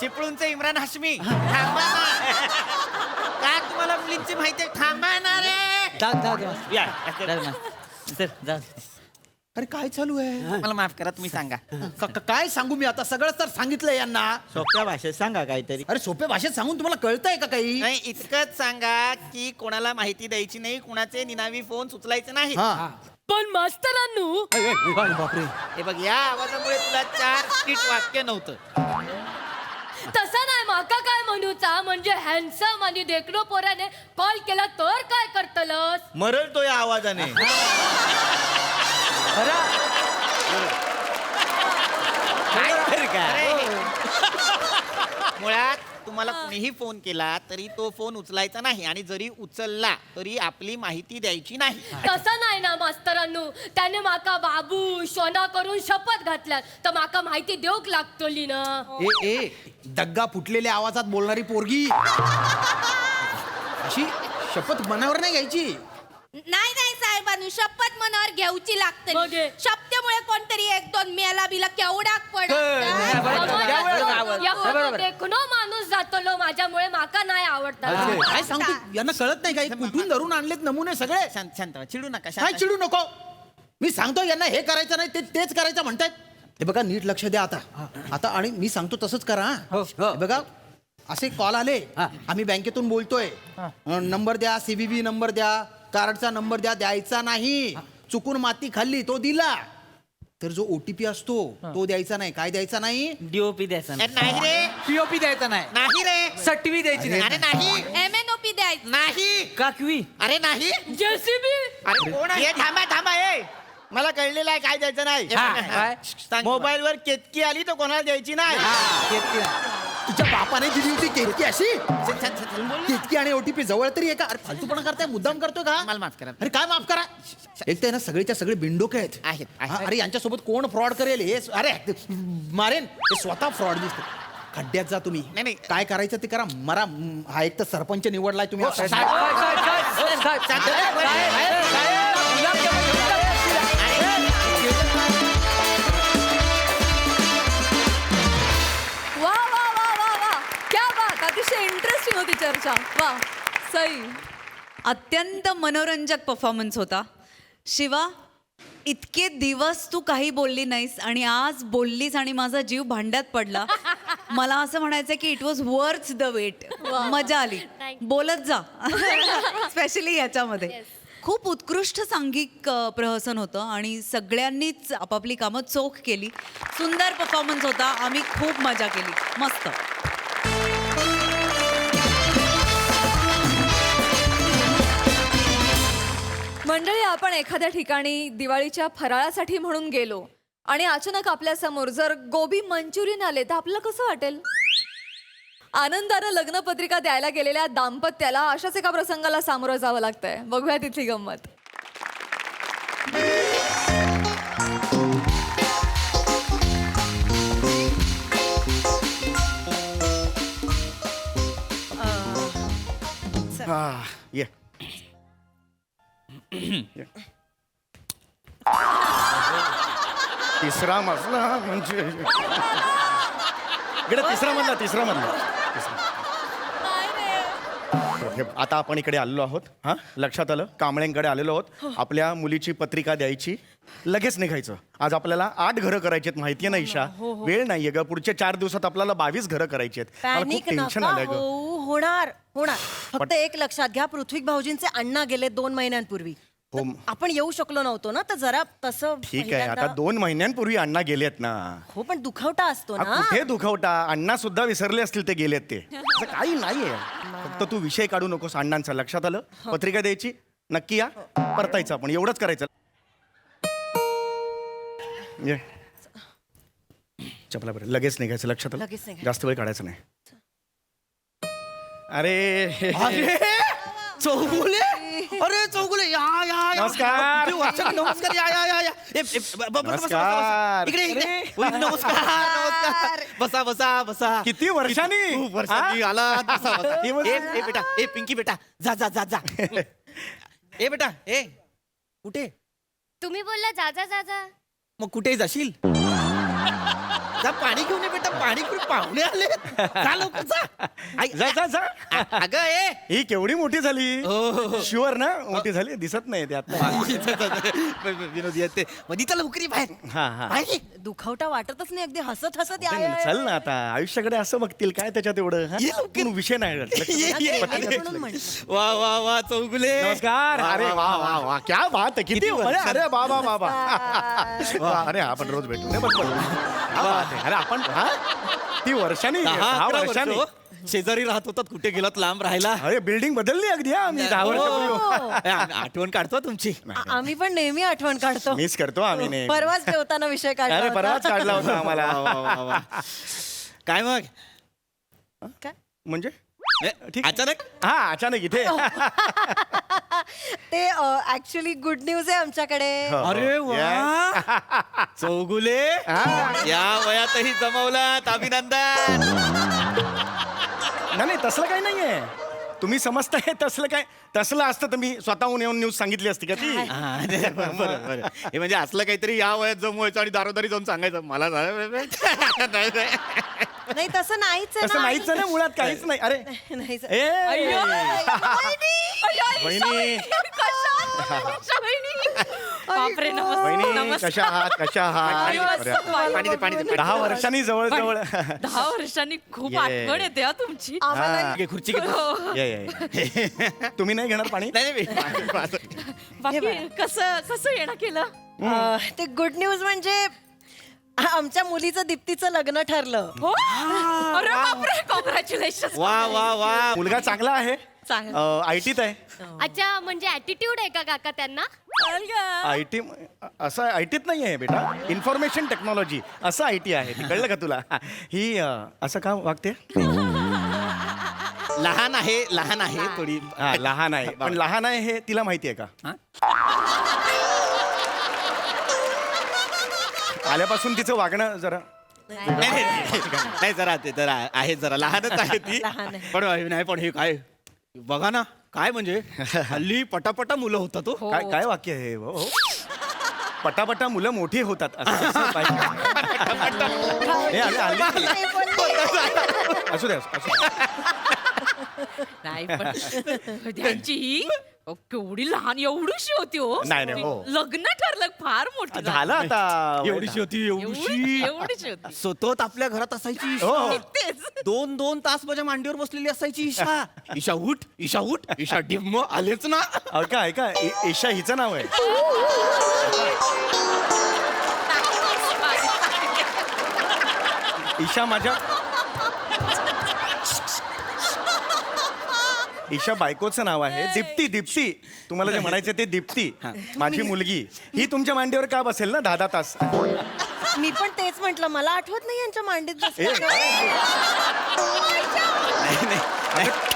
चिपळूणचे इम्रान हाशमी, थांबा ना. का तुम्हाला मुलींची माहिती आहे? थांबा ना रे. अरे काय चालू आहे? मला माफ करा, तुम्ही सांगा. काय सांगू मी आता? सगळं तर सांगितलंय यांना. सोप्या भाषेत सांगा काहीतरी. अरे सोप्या भाषेत सांगून तुम्हाला कळतंय का काही? नाही, इतकंच सांगा की कोणाला माहिती द्यायची नाही, कुणाचे निनावी फोन उचलायचे नाही. पण मास्तरांनो, बापरे. हे बघ, या आवाजामुळे तुला 4 स्किट वाक्य नव्हतं. तसं नाही माका काय म्हणूचा म्हणजे हॅन्डसम आणि देखणो पोराने कॉल केला तर काय करतलस. मरल तो या आवाजाने. मुळात तुम्हाला कुणीही फोन केला तरी तो फोन उचलायचा नाही आणि जरी उचलला तरी आपली माहिती द्यायची नाही. तसं नाही ना मास्तरांनू, त्याने माका बाबू सोना करून शपथ घातल्या तर माका माहिती देऊक लागतली ना. ए दग्गा फुटलेल्या आवाजात बोलणारी पोरगी अशी शपथ मनावर नाही घ्यायची. नाही नाही साहेबांनो, शपथ मनावर घ्यायची लागते. मग हे? शब्दामुळे कोणतरी एक दोन मेला बिला केवढाक देखणो माणूस जातलो माझ्यामुळे माका नाही आवडतात. काय सांगतो यांना कळत नाही काही कुठून धरून आणलेत नमुने सगळे. शांत शांत व्हा, चिडू नका. काय चिडू नको. मी सांगतो यांना हे करायचं नाही तेच करायचं म्हणतायत. हे बघा नीट लक्ष द्या आता आणि मी सांगतो तसंच करा. हे बघा असे कॉल आले, आम्ही बँकेतून बोलतोय, नंबर द्या, CVV नंबर द्या, कार्डचा नंबर द्यायचा नाही. चुकून माती खाल्ली तो दिला तर जो OTP असतो तो द्यायचा नाही. काय द्यायचा नाही? DOP द्यायचा नाही रे, POP द्यायचा नाही. नाही रे, सटवी द्यायची नाही. अरे नाही, MNOP द्यायचं नाही, काकवी. अरे नाही. JCB अरे कोण आहे? थांबा मला कळलेलं आहे काय द्यायचं नाही. मोबाईल वर केतकी आली तर कोणाला द्यायची नाही. तुझ्या बापाने दिली होती केतकी अशी. केतकी आणि OTP जवळ तरी एका. अरे फालतूपणा करताय, मुद्दाम करतोय का? मला माफ करा. अरे काय माफ करा. एक तर ना सगळेच्या सगळे बिंडोके आहेत. अरे यांच्यासोबत कोण फ्रॉड करेल हे? अरे मारेन हे स्वतः फ्रॉड दिसते. खड्ड्यात जा तुम्ही. नाही. काय करायचं ते करा. मरा. हा एक तर सरपंच निवडलाय तुम्ही. वा वा वा वा वा, क्या बात. अतिशय इंटरेस्टिंग होती चर्चा. वा सई. अत्यंत मनोरंजक परफॉर्मन्स होता. शिवा, इतके दिवस तू काही बोलली नाहीस आणि आज बोललीस आणि माझा जीव भांड्यात पडला. मला असं म्हणायचं की it was worth the wait. मजा आली. बोलत जा. स्पेशली याच्यामध्ये खूप उत्कृष्ट सांघिक प्रहसन होतं आणि सगळ्यांनीच आपापली कामं चोख केली. सुंदर परफॉर्मन्स होता. आम्ही खूप मजा केली. मस्त. मंडळी, आपण एखाद्या ठिकाणी दिवाळीच्या फराळासाठी म्हणून गेलो आणि अचानक आपल्या समोर जर गोबी मंचुरियन आले तर आपल्याला कसं वाटेल? आनंदानं लग्नपत्रिका द्यायला गेलेल्या दाम्पत्याला अशाच एका प्रसंगाला सामोरं जावं लागतंय. बघूया तिथली गंमत. ये तिसरा मजला म्हणजे इकडे तिसरा मजला आता आपण इकडे आलेलो आहोत. हा, लक्षात आलं? कांबळेंकडे आलेलो आहोत. आपल्या मुलीची पत्रिका द्यायची, लगेच निघायचं. आज आपल्याला 8 घरं करायची आहेत. माहितीये ना ईशा? वेळ नाहीये ग. पुढच्या 4 दिवसात आपल्याला 22 घरं करायची आहेत. मला खूप टेन्शन आलंय ग. होणार. फक्त एक लक्षात घ्या, पृथ्वी भाऊजींचे अण्णा गेले 2 महिन्यांपूर्वी. हो. आपण येऊ शकलो नव्हतो ना, तर जरा तसं ठीक आहे. आता 2 महिन्यांपूर्वी अण्णा गेलेत ना. हो, पण दुखवटा असतो ना. कुठे दुखवटा? अण्णा सुद्धा विसरले असतील ते गेलेत ते. असं काही नाहीये. फक्त तू विषय काढू नकोस अण्णांचा. लक्षात आलं? पत्रिका द्यायची, नक्की या, परतायचं आपण. एवढंच करायचं. चपला बरं, लगेच निघायचं. लक्षात आलं? लगेच निघायचं. जास्त वेळ काढायचं नाही. अरे चौगुले, अरे चौगुले, या नमस्कार. नमस्कार. या नमस्कार. इकडे नमस्कार. बसा. किती वर्षांनी? खूप वर्षांनी आला. बसा. ए बेटा, ए पिंकी बेटा, जा. ए बेटा, ए कुठे? तुम्ही बोलला जा. मग कुठे जाशील? जा पाणी घेऊन ये बेटा, पाणी घेऊन. पाहुणे आले. जा लवकर जा. जा. अगं ए, ही केवढी मोठी झाली. शुअर ना? मोठी झाली, दिसत नाही ते आता. विनोद येते मधीचा लवकरी बाहेर. हा. दुखवटा वाटतच नाही, अगदी हसत चल ना आता. आयुष्याकडे असं बघतील काय त्याच्यात एवढं? हा? विषय नाही. वा चौगुले, नमस्कार. अरे वा, क्या बात आहे. किती अरे बाबा. अरे आपण रोज भेटू. अरे आपण किती वर्षांनी 10 वर्षांनी शेजारी राहत होतात, कुठे गेलात लांब राहायला? अरे बिल्डिंग बदलली अगदी हा आम्ही 10 वर्षापूर्वी. आठवण काढतो तुमची. आम्ही पण नेहमी आठवण काढतो. मिस करतो आम्ही नेहमी. परवाच जेवताना विषय काढला अरे होता. परवाच काढला होता आम्हाला. काय मग काय? म्हणजे अचानक? हा अचानक इथे. ते ऍक्च्युली गुड न्यूज आहे आमच्याकडे. अरे वा चौगुले, या वयातही जमवलात, अभिनंदन. नाही तसलं काही नाहीये. तुम्ही समजताय तसलं असतं तर मी स्वतःहून येऊन न्यूज सांगितली असती का ती. बरं. हे म्हणजे असलं काहीतरी या वयात जमवायचं आणि दारोदारी जाऊन सांगायचं मला नाही तसं नाहीच आहे तसं नाहीच आहे ना, मुळात काहीच नाही. अरे नाहीच. बापरे, वहिनी कशा आहात? 10 वर्षांनी जवळ 10 वर्षांनी खूप आठवण येते हा तुमची. खुर्ची तुम्ही नाही घेणार पाणी? बाकी कसं येणं केलं? ते गुड न्यूज म्हणजे आमच्या मुलीचं दीप्तीचं लग्न ठरलं. हो, अरे बापरे, कॉंग्रॅच्युलेशन. वा मुलगा चांगला आहे, आयटीत आहे. अच्छा, म्हणजे ऍटिट्यूड आहे का काका त्यांना? आयटी असं आयटीत नाही आहे बेटा, इन्फॉर्मेशन टेक्नॉलॉजी असं आयटी आहे. कळलं का तुला? ही असं का वागते? लहान आहे थोडी. लहान आहे, पण लहान आहे हे तिला माहिती आहे का? आल्यापासून तिचं वागणं जरा नाही जरा आहे, जरा लहानच आहे ती. पण हे काय बघा ना, काय म्हणजे हल्ली पटापटा मुलं होतात. तो काय वाक्य आहे हो? पटापटा मुलं मोठी होतात असं पाहिजे. असू दे. नाही पण त्यांची ही केवढी लहान एवढीशी होती हो. नाही, हो. लग्न ठरलं फार मोठी झालं आता. एवढीशी होती. एवढीशी होती. सतत आपल्या घरात असायची. तेच. 2 तास माझ्या मांडीवर बसलेली असायची. ईशा उठ, ईशा डिम्म आलेच ना. ऐका ईशा हिचं नाव आहे. ईशा बायकोचं नाव आहे दीप्ती. तुम्हाला जे म्हणायचं ते दीप्ती, माझी मुलगी. ही तुमच्या मांडीवर का बसेल ना 10 तास? मी पण तेच म्हंटल, मला आठवत नाही यांच्या मांडीत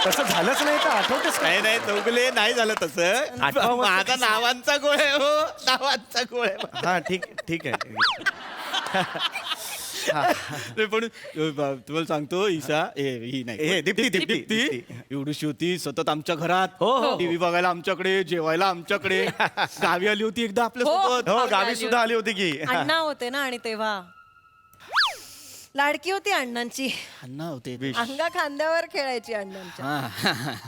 तसं झालंच नाही तर आठवतच नाही चौगुले, नाही झालं तसं. माझा नावांचा गोळ आहे हो, नावांचा गोळ आहे. हा ठीक आहे. पण तुम्हाला सांगतो, ईशा ही नाही दीप्ती एवढीशी होती, सतत आमच्या घरात. हो. टीव्ही बघायला आमच्याकडे, जेवायला आमच्याकडे. गावी आली होती एकदा आपल्या सोबत. हो, गावी सुद्धा आली होती की. अण्णा होते ना, आणि तेव्हा लाडकी होती अण्णांची. अण्णा होते. अंगा खांद्यावर खेळायची अण्णांच्या.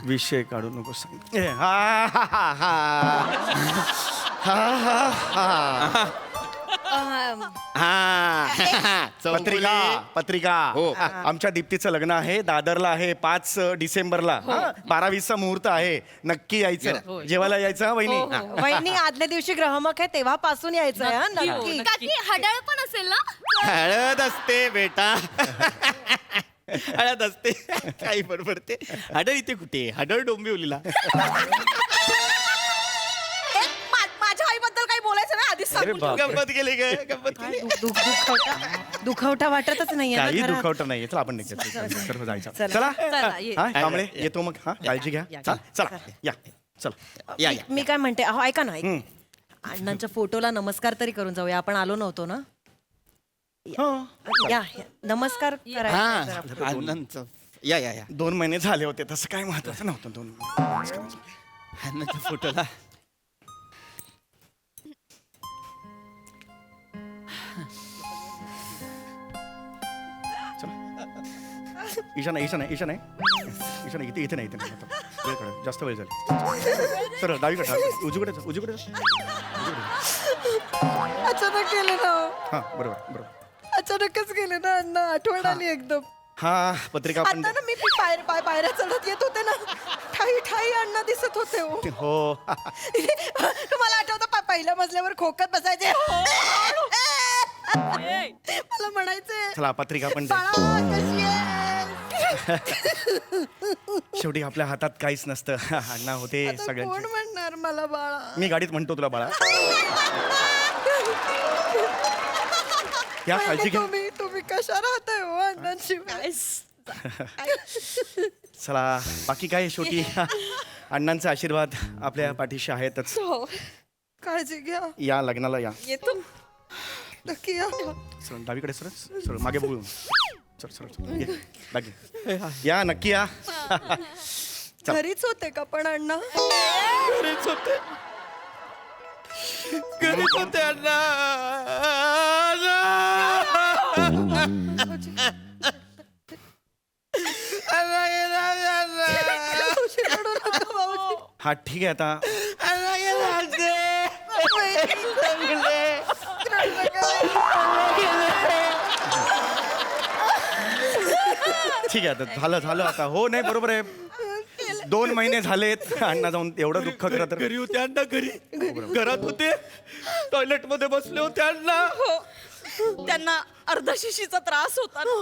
विषय काढू नको सांग. पत्रिका आमच्या दीप्तीचं लग्न आहे, दादरला आहे 5 डिसेंबरला. 12-20चा मुहूर्त आहे. नक्की यायचं, जेवायला यायचं. वहिनी वहिनी आदल्या दिवशी ग्रहमक आहे, तेव्हापासून यायचं आहे. नक्की. काकी हडळ पण असेल ना? हळद असते बेटा. हळद असते. काही बरोबर. ते हडळ इथे कुठे? हडळ डोंबिवलीला. माझ्या आईबद्दल काही बोलायचं नाही आधीच सांगून ठेव. गंमत केली काय? गंमत केली. दुखवटा वाटतच नाहीये काही ना घरात. दुखवट नाही. चला आपण सर्व जायचं. चला. चला कांबळे येतो मग. काळजी घ्या. चला या. चला या. मी काय म्हणते, अहो ऐका ना, अण्णांच्या फोटोला नमस्कार तरी करून जाऊया. आपण आलो नव्हतो ना. या नमस्कार करायचा. आनंद या 2 महिने झाले होते, तसं काय महत्वाचं नव्हतं. 2 महिने फोटोला. ईशा नाही इथे नाही. वेळ काढा, जास्त वेळ झाली. सरळ डावीकडे, उजवीकडे. अचानक गेले ना. हा बरोबर. अचानकच गेले ना अण्णा. आठवण आली एकदम. हा पत्रिका पण आता ना मी पायऱ्या चढत येत होते ना, ठाई अण्णा दिसत होते. हो. तुम्हाला आठवतं पहिल्या मजल्यावर खोकत बसायचे. मला म्हणायचंय चला पत्रिका पण दे. बाळा, कशी आहेस? शेवटी आपल्या हातात काहीच नसतं. अण्णा होते आता कोण सगळ्यांचे. म्हणणार मला बाळा? मी गाडीत म्हणतो तुला बाळा. या काळजी घ्या. तुम्ही कशा राहताय हो अण्णांशिवाय? चला बाकी काय शेवटी अण्णांचा आशीर्वाद आपल्या पाठीशी आहेतच. हो, काळजी घ्या. या लग्नाला या. येतो नक्की या. सर डावीकडे सर सर मागे बोलून सर सर ये, बाकी या नक्की या. चल. घरीच होते का पण अण्णा? घरीच होते अण्णा. हा ठीक आहे आता. ठीक आहे आता झालं झालं आता. हो नाही बरोबर आहे. 2 महिने झालेत अण्णा जाऊन एवढं दुःख करत. घरी होते अण्णा घरी घरात होते टॉयलेट मध्ये बसले होते अण्णा. त्यांना अर्धशिशीचा त्रास होता ना.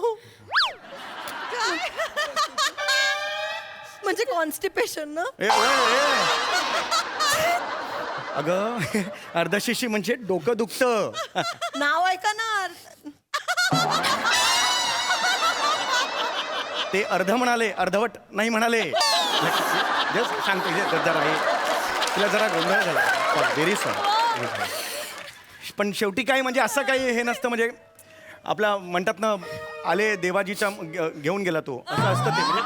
म्हणजे कॉन्स्टिपेशन ना? अगं अर्धशिशी म्हणजे डोकं दुखतं. नाव ऐका ना. ते अर्ध म्हणाले अर्धवट नाही म्हणाले. सांगते जरा आहे तिला जरा गोंधळ झाला. Very sorry. पण शेवटी काय म्हणजे असं काही हे नसतं. म्हणजे आपल्या म्हणतात ना आले देवाजीच्या घेऊन गेला तो असं असतं ते. म्हणजे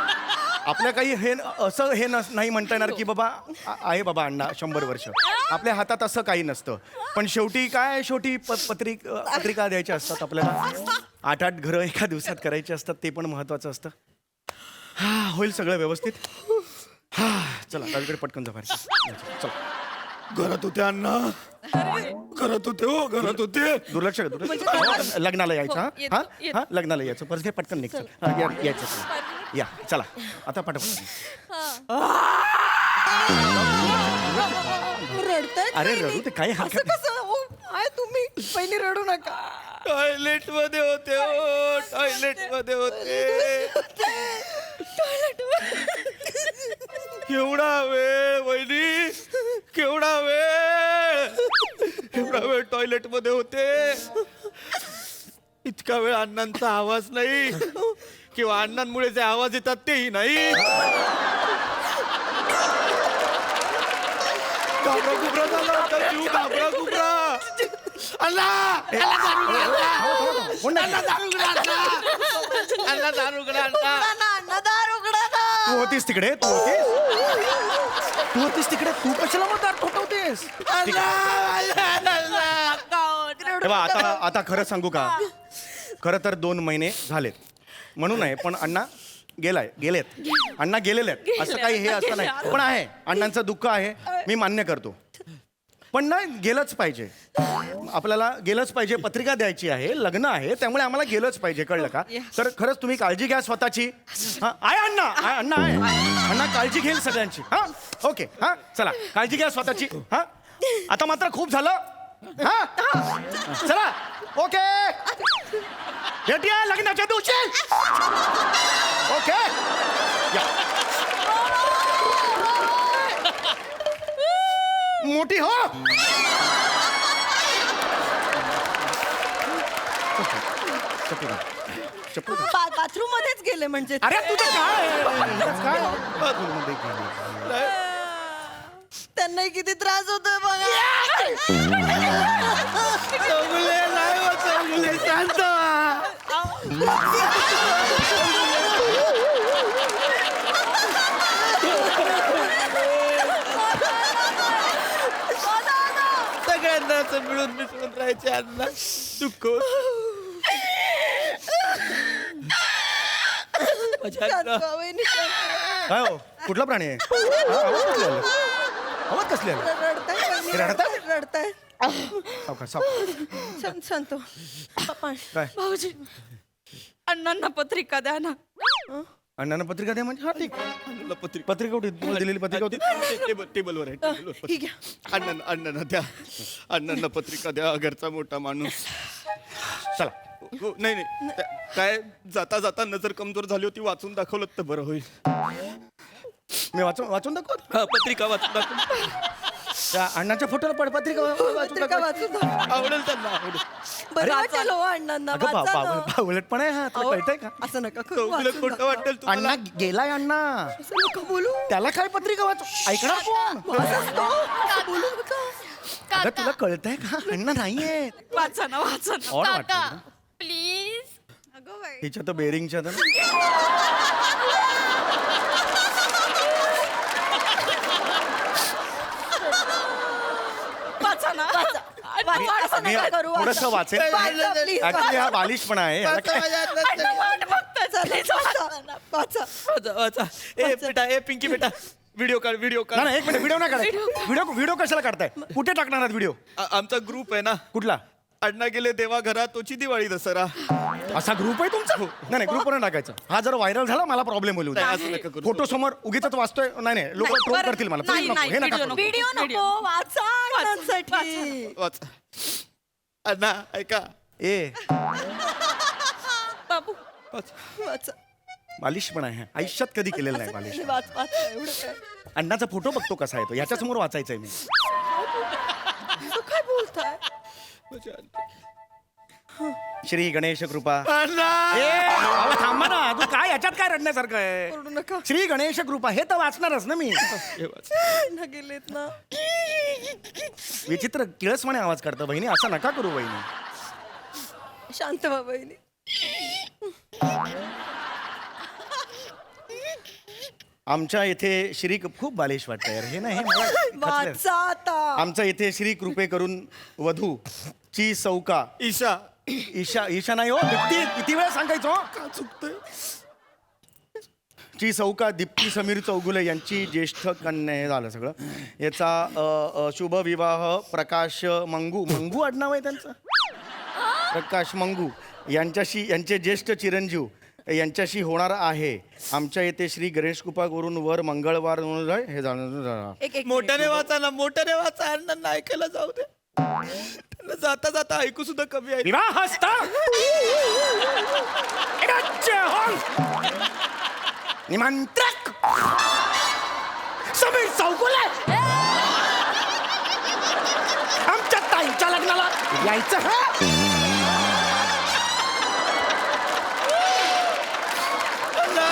आपल्या काही हे असं हे नाही म्हणता येणार की बाबा आहे बाबा अण्णा 100 वर्ष. आपल्या हातात असं काही नसतं. पण शेवटी काय शेवटी पत्रिका द्यायच्या असतात आपल्याला. 8-8 घरं एका दिवसात करायची असतात. ते पण महत्वाचं असतं. हा होईल सगळं व्यवस्थित. हा चला डावीकडे पटकन जा बाहेर. चला. घरात होते अण्णा घरात होते हो घरात होते. दुर्लक्ष लग्नाला यायचं. हा हा लग्नाला यायचं. परत घे पटकन निघ. यायचं या चला आता पटापट. रडताय? अरे रडू ते काही हरकत नाही. काय तुम्ही पहिली रडू नका. टॉयलेट मध्ये होते हो टॉयलेट मध्ये होते. केवढा वेळ वहिनी केवढा वेळ टॉयलेट मध्ये होते. इतका वेळ अण्णांचा आवाज नाही किंवा अण्णांमुळे जे आवाज येतात तेही नाही. घाबरा घुबरा झाला होता जीव. घाबरा घुबरा. अण्णा तू होतीस तिकडे. तू होतीस तिकडे. तू कशाला मग दार ठोठवतेस? आता खरं सांगू का? खरं तर 2 महिने झालेत म्हणून आहे. पण अण्णा गेलेत. अण्णा गेलेले आहेत. असं काही हे असं नाही. पण आहे अण्णांचं दुःख आहे. मी मान्य करतो. पण ना गेलंच पाहिजे. आपल्याला गेलंच पाहिजे. पत्रिका द्यायची आहे. लग्न आहे. त्यामुळे आम्हाला गेलंच पाहिजे. कळलं का? तर खरंच तुम्ही काळजी घ्या स्वतःची. हा आहे अण्णा. अण्णा आहे. अण्णा काळजी घेईल सगळ्यांची. हा ओके. हा चला काळजी घ्या स्वतःची. हा आता मात्र खूप झालं. हा चला ओके. भेटूया लग्नाच्या दिवशी. ओके या. मोठी हो. बाथरूम मध्येच गेले म्हणजे? अरे तुझं काय बाथरूममध्ये गेली. त्यांनाही किती त्रास होतोय बघा. शांत सगळ्यांना असं मिळून मिसळून राहायचे अण्णा. दुःख काय हो कुठला प्राणी आहे? आवाज कसले आले? रडताय. सावकाश. शांत. पप्पा काय भाऊजी अण्णांना पत्रिका द्या ना. अण्णांना पत्रिका द्या म्हणजे? हा ठीक. पत्रिका होती तुम्हाला दिलेली पत्रिका होती. टेबलवर आहे ठीक आहे. अण्णांना द्या. अण्णांना पत्रिका द्या. घरचा मोठा माणूस. चला. नाही नाही काय जाता जाता नजर कमजोर झाली होती, वाचून दाखवलं तर बरं होईल. मी वाचून दाखव. पत्रिका वाचून दाखव. त्या अण्णाच्या फोटोला पत्रिका वाचून दाखव. आवडेल त्यांना, आवडेल. बरं वाटेल हो अण्णांना, अगं वाचा ना. बावलट पण आहे हा, तुला कळतंय का? असं नका करू, चौगुले वाचून खोटं दाखवा. वाटेल तुम्हाला. अण्णा गेलाय अण्णा. असं नका बोलू. त्याला काय पत्रिका वाचू ऐकणार कोण? असंच तो. असं बोलू नका. अगं तुला कळतंय का? अण्णा नाहीये. वाचा ना, वाचा ना. ऑड काका वाटतं. प्लीज. अगं बाई. तिच्या तर बेरिंगच्या तर वाचा ना. असं नका करू, वाचा. थोडस वाचेल. वाचा, please, ऍक्च्युली हा बालिशपणा आहे. याला काय- अण्णा वाट बघताय. चालेल, वाचा. वाचा. वाचा, वाचा. ए बेटा, ए पिंकी बेटा, व्हिडिओ काढ, व्हिडिओ काढ. नाही, एक मिनिट, व्हिडिओ नाही काढाय. व्हिडिओ कशाला काढताय? कुठे टाकणार आहात व्हिडिओ? आमचा ग्रुप आहे ना. कुठला? अण्णा गेले देवा घरा तोची दिवाळी दसरा. असा ग्रुप आहे तुमचा? नाही ग्रुप वर टाकायचं. हा जर व्हायरल झाला मला प्रॉब्लेम होईल उद्या. नाही, असं नका करू. फोटो समोर उगीच वाचतोय. नाही लोक ट्रोल करतील मला. नाही, Please नको, नाही, हे नका व्हिडिओ करू. व्हिडिओ नको, वाचा अण्णांसाठी. वाचा. अण्णा ऐका. ए बाबू. वाचा. बालिशपणा आहे. आयुष्यात कधी केलेलं नाही बालिश. वाच, वाचा. एवढं काय. अण्णाचा फोटो बघतो कसा येतो याच्या समोर वाचायचंय मी. असं काय बोलताय? श्री गणेश कृपा. अण्णा. ए, अहो, थांबा ना. तू काय याच्यात काय रडण्यासारखं आहे? बोलू नका. श्री गणेश कृपा हे तर वाचणारच ना मी. अण्णा गेलेत ना. विचित्र किळसवाणे आवाज काढतो बहिणी. असं नका करू बहिणी. शांत व्हा बहिणी. आमच्या इथे श्री खूप बालिश वाटतं यार हे. नाही हे मला खचलंय. वाचा आता. आमच्या इथे श्री कृपे करून वधू ची सौका ईशा. ईशा नाही हो दीप्ती. किती वेळ सांगायचो? का चुकतंय? ची सौका दीप्ती समीर चौगुले यांची ज्येष्ठ कन्या. हे झालं सगळं. याचा शुभ विवाह प्रकाश मंगू आडनाव आहे त्यांचं. प्रकाश मंगू यांचे ज्येष्ठ चिरंजीव यांच्याशी होणार आहे. आमच्या येथे श्री गणेश कृपा करून वर मंगळवार हे झालं. एक मोठ्याने वाचा ना, मोठ्याने वाचा. अण्णांना ऐकायला जाऊ दे. त्यांना जाता जाता ऐकू सुद्धा कमी आहे. विवाह निमंत्रक समीर चौगुले आमच्या ताईच्या लग्नाला यायचं. अण्णा.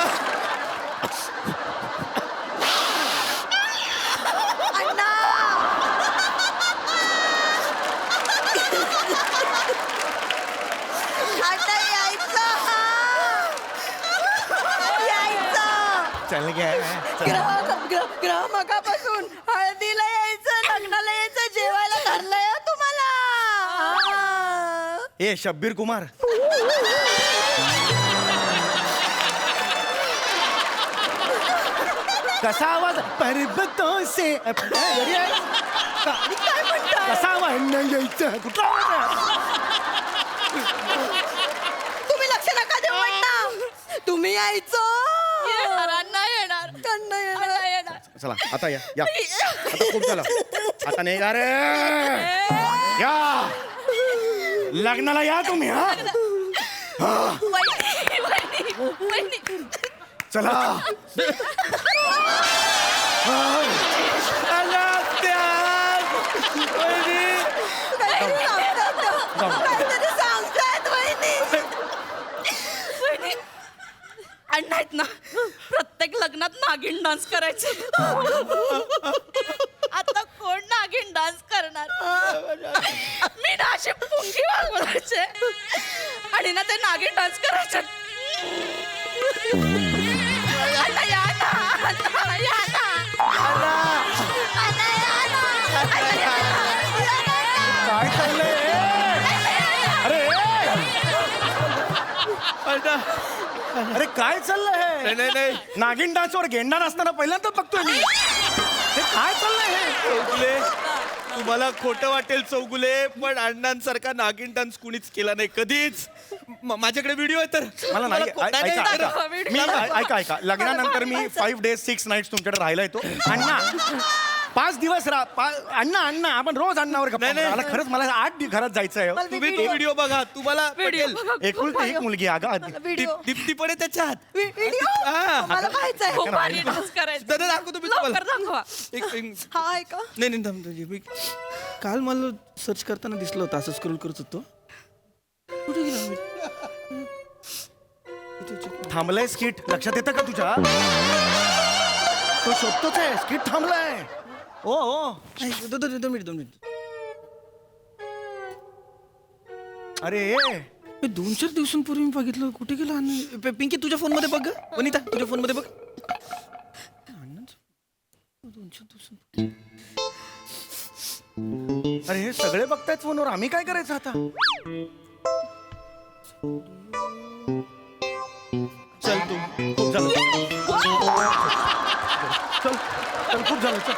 अण्णा यायचं. यायचं. चल गे. ग्राहकापासून हळदीला यायचं, लग्नाला यायचं, जेवायला धरलंय हो तुम्हाला. ए शब्बीर कुमार. कसा आवाज पर्वतों से कसा आवाज यायचं? कुठला आवाज आहे? तुम्ही लक्ष नका देऊ अण्णा. तुम्ही यायचं. अण्णा येणार. अण्णा येणार. अण्णा येणार. चला आता या आता खूप झालं. आता नाही का रे. या लग्नाला या तुम्ही. हा वहिनी, वहिनी, वहिनी. चला. काहीतरी सांगतायत वहिनी. वहिनी, अण्णा आहेत ना, प्रत्येक लग्नात नागिन डान्स करायचे. आता कोण नागिन डान्स करणार? मी ना अशी पुंगी वागवायचे आणि ना ते नागिन डान्स करायचे. अण्णा या ना, अण्णा या ना. अण्णा या ना. अण्णा या ना. काय चाललंय? अरे काय चाललंय? नाही नागिन डान्सवर गेंडा नसताना पहिल्यांदा बघतोय मी. हे काय चाललंय? चौगुले, तुम्हाला खोटं वाटेल चौगुले, पण अण्णांसारखा नागिन डान्स कुणीच केला नाही कधीच. माझ्याकडे व्हिडिओ आहे तर मला नाही ऐका व्हिडिओ. मी ऐका लग्नानंतर मी 5 days 6 nights तुमच्याकडे राहिला येतो. अण्णा 5 दिवस अण्णा आपण रोज अण्णावर गप्पा नाही, मारू. मला खरंच मला 8 घरात जायचं आहे. तुम्ही तो व्हिडिओ बघा तुम्हाला पटेल. एकुलती एक मुलगी आहे, अगं दीप्ती पडे त्याच्यात मला पाहायचंय खूप भारी डान्स करायचं. दादा दाखवतो मी लवकर तुम्हाला. दाखवा. हा आहे का नाही थांब तुझी मी काल मला सर्च करताना दिसलं होतं असं स्क्रोल करत होतो. कुठे गेला मी? थांबलाय स्किट लक्षात येतं का तुझ्या? तो शोधतोच आहे स्किट थांबलाय. ओ 2 मिनिट. अरे मी 2-4 दिवसांपूर्वी मी बघितलं. कुठे गेला पिंकी? तुझ्या फोन मध्ये बघ गं. वनिता तुझ्या फोन मध्ये बघ. अरे हे सगळे बघतायत फोनवर, आम्ही काय करायचं आता? चल तू खूप झालं. चल खूप झालं चल.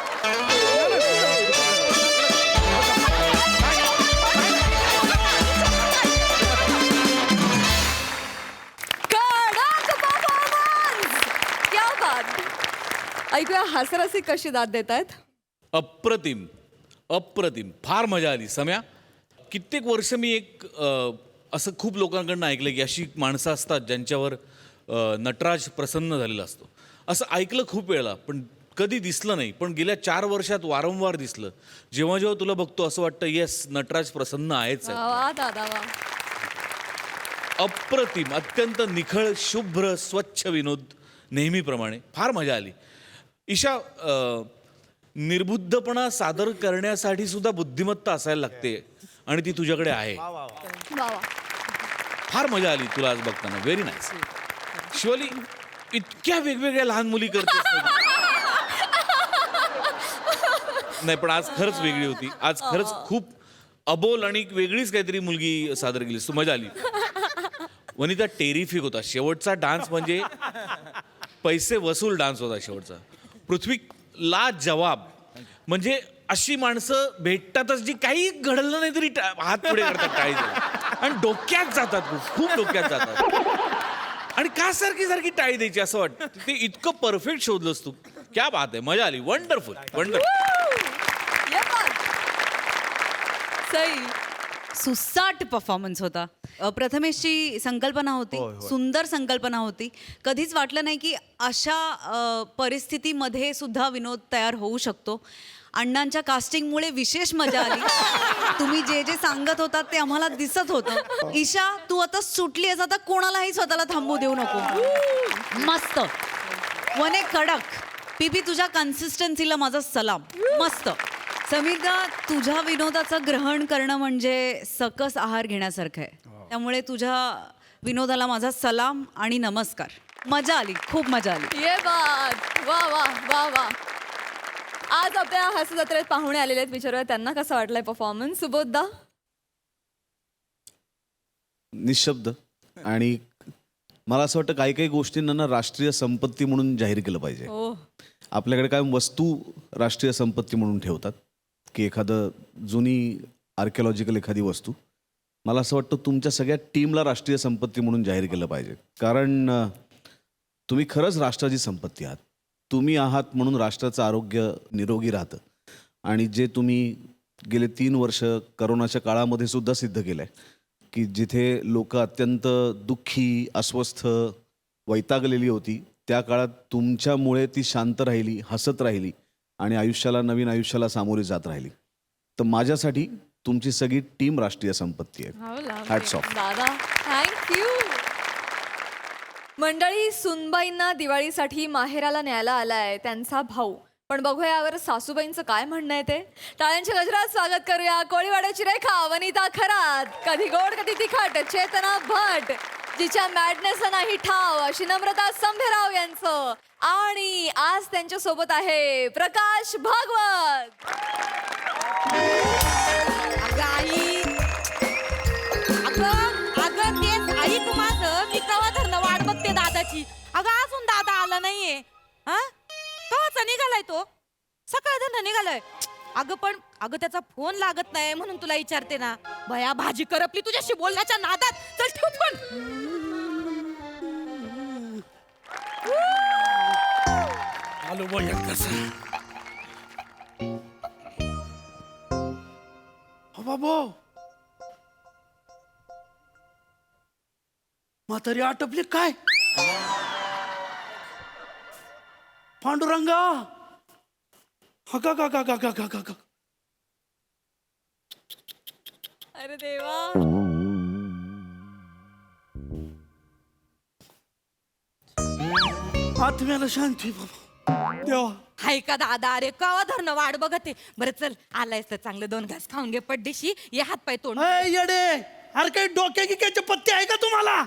कडक performance! क्या बात. ऐकूया हास्यरसिक कशी दाद देत आहेत. अप्रतिम अप्रतिम फार मजा आली. सम्या, कित्येक वर्ष मी एक असं खूप लोकांकडनं ऐकलं की अशी माणसं असतात ज्यांच्यावर नटराज प्रसन्न झालेला असतो. असं ऐकलं खूप वेळा, पण कधी दिसलं नाही. पण गेल्या 4 वर्षात वारंवार दिसलं. जेव्हा जेव्हा तुला बघतो असं वाटतं येस नटराज प्रसन्न आहेच आहे. वा दादा वा. अप्रतिम, अत्यंत निखळ, शुभ्र, स्वच्छ विनोद नेहमीप्रमाणे. फार मजा आली. ईशा, निर्बुद्धपणा सादर करण्यासाठी सुद्धा बुद्धिमत्ता असायला लागते आणि ती तुझ्याकडे आहे. वा वा. फार मजा आली तुला आज बघताना. Very nice. शिवाली, इतक्या वेगवेगळ्या लहान मुली करते. नाही पण आज खरंच वेगळी होती. आज खरंच खूप अबोल आणि वेगळीच काहीतरी मुलगी सादर केली. तू मजा आली. वनिता टेरिफिक होता. शेवटचा डान्स म्हणजे पैसे वसूल डान्स होता शेवटचा. पृथ्वी ला जवाब. म्हणजे अशी माणसं भेटतातच जी काही घडलं नाही तरी हात पुढे करतात टाळी आणि डोक्यात जातात. खूप डोक्यात जातात आणि का सारखी टाळी द्यायची असं वाटतं. ते इतकं परफेक्ट शोधलंस तू. क्या बात आहे. मजा आली. वंडरफुल सई. सुसाट परफॉर्मन्स होता. प्रथमेशची संकल्पना होती, सुंदर संकल्पना होती. कधीच वाटलं नाही की अशा परिस्थितीमध्ये सुद्धा विनोद तयार होऊ शकतो. अण्णांच्या कास्टिंगमुळे विशेष मजा आली. तुम्ही जे जे सांगत होतात ते आम्हाला दिसत होतं. ईशा, तू आता सुटली आहेस, आता कोणालाही स्वतःला थांबू देऊ नको. मस्त. वने कडक. पीपी, तुझ्या कन्सिस्टन्सीला माझा सलाम. मस्त. समीरदा, तुझ्या विनोदाचं ग्रहण करणं म्हणजे सकस आहार घेण्यासारखं आहे. त्यामुळे तुझ्या विनोदाला माझा सलाम आणि नमस्कार. मजा आली, खूप मजा आली. ये बात. वा वा वा वा. आज आपल्या हास्य जत्रेत पाहुणे आलेले आहेत. विचारूया त्यांना कसा वाटलाय परफॉर्मन्स. सुबोधदा. निशब्द. आणि मला असं वाटतं काही काही गोष्टींना ना राष्ट्रीय संपत्ती म्हणून जाहीर केलं पाहिजे. आपल्याकडे काय वस्तू राष्ट्रीय संपत्ती म्हणून ठेवतात की एखादं जुनी आर्किओलॉजिकल एखादी वस्तू. मला असं वाटतं तुमच्या सगळ्या टीमला राष्ट्रीय संपत्ती म्हणून जाहीर केलं पाहिजे. कारण तुम्ही खरंच राष्ट्राची संपत्ती आहात. तुम्ही आहात म्हणून राष्ट्राचं आरोग्य निरोगी राहतं. आणि जे तुम्ही गेले 3 वर्ष करोनाच्या काळामध्ये सुद्धा सिद्ध केलं आहे की जिथे लोक अत्यंत दुःखी, अस्वस्थ, वैतागलेली होती, त्या काळात तुमच्यामुळे ती शांत राहिली, हसत राहिली आणि नवीन आयुष्याला सामोरी जात राहिली. तर माझ्यासाठी तुमची सगळी टीम राष्ट्रीय संपत्ती आहे. Hats off. दादा थँक्यू. मंडळी, सुनबाईंना दिवाळीसाठी माहेराला न्यायला आलाय त्यांचा भाऊ. पण बघूया यावर सासूबाईंचं काय म्हणणं आहे ते. टाळ्यांच्या गजरात स्वागत करूया कोळीवाड्याची रेखा वनिता खरात. कधी गोड कधी तिखट चेतना भट, जिच्या मॅडनेसला नाही ठाव अशी नम्रता संभेराव यांचं. आणि आज त्यांच्या सोबत आहे प्रकाश भागवत. अगं तेच आई तू माझं मी कवा धरणं वाट बघते दादाची. अगं अजून दादा आला नाहीये. हा कवाचा निघालाय तो? सकाळ धरणं निघालाय. अगं त्याचा फोन लागत नाही म्हणून तुला विचारते ना. भया भाजी करपली तुझ्याशी बोलण्याच्या नादात. चल ठेव फोन. आलो बोल कसा बाबो म्हातारी आटपली काय? पांडुरंगा हका का का का का का का अरे देवा. आत्म्याला शांती बाबा देवा. हाय का दादा, अरे कवा धरणं वाट बघते. बरं चल, आलायस तर चांगलं 2 घास खाऊन घे पड्डीशी. ये हात पाय तोंड. अय येडे, अरे काही डोक्या गिक्याचे पत्ते आहे का तुम्हाला?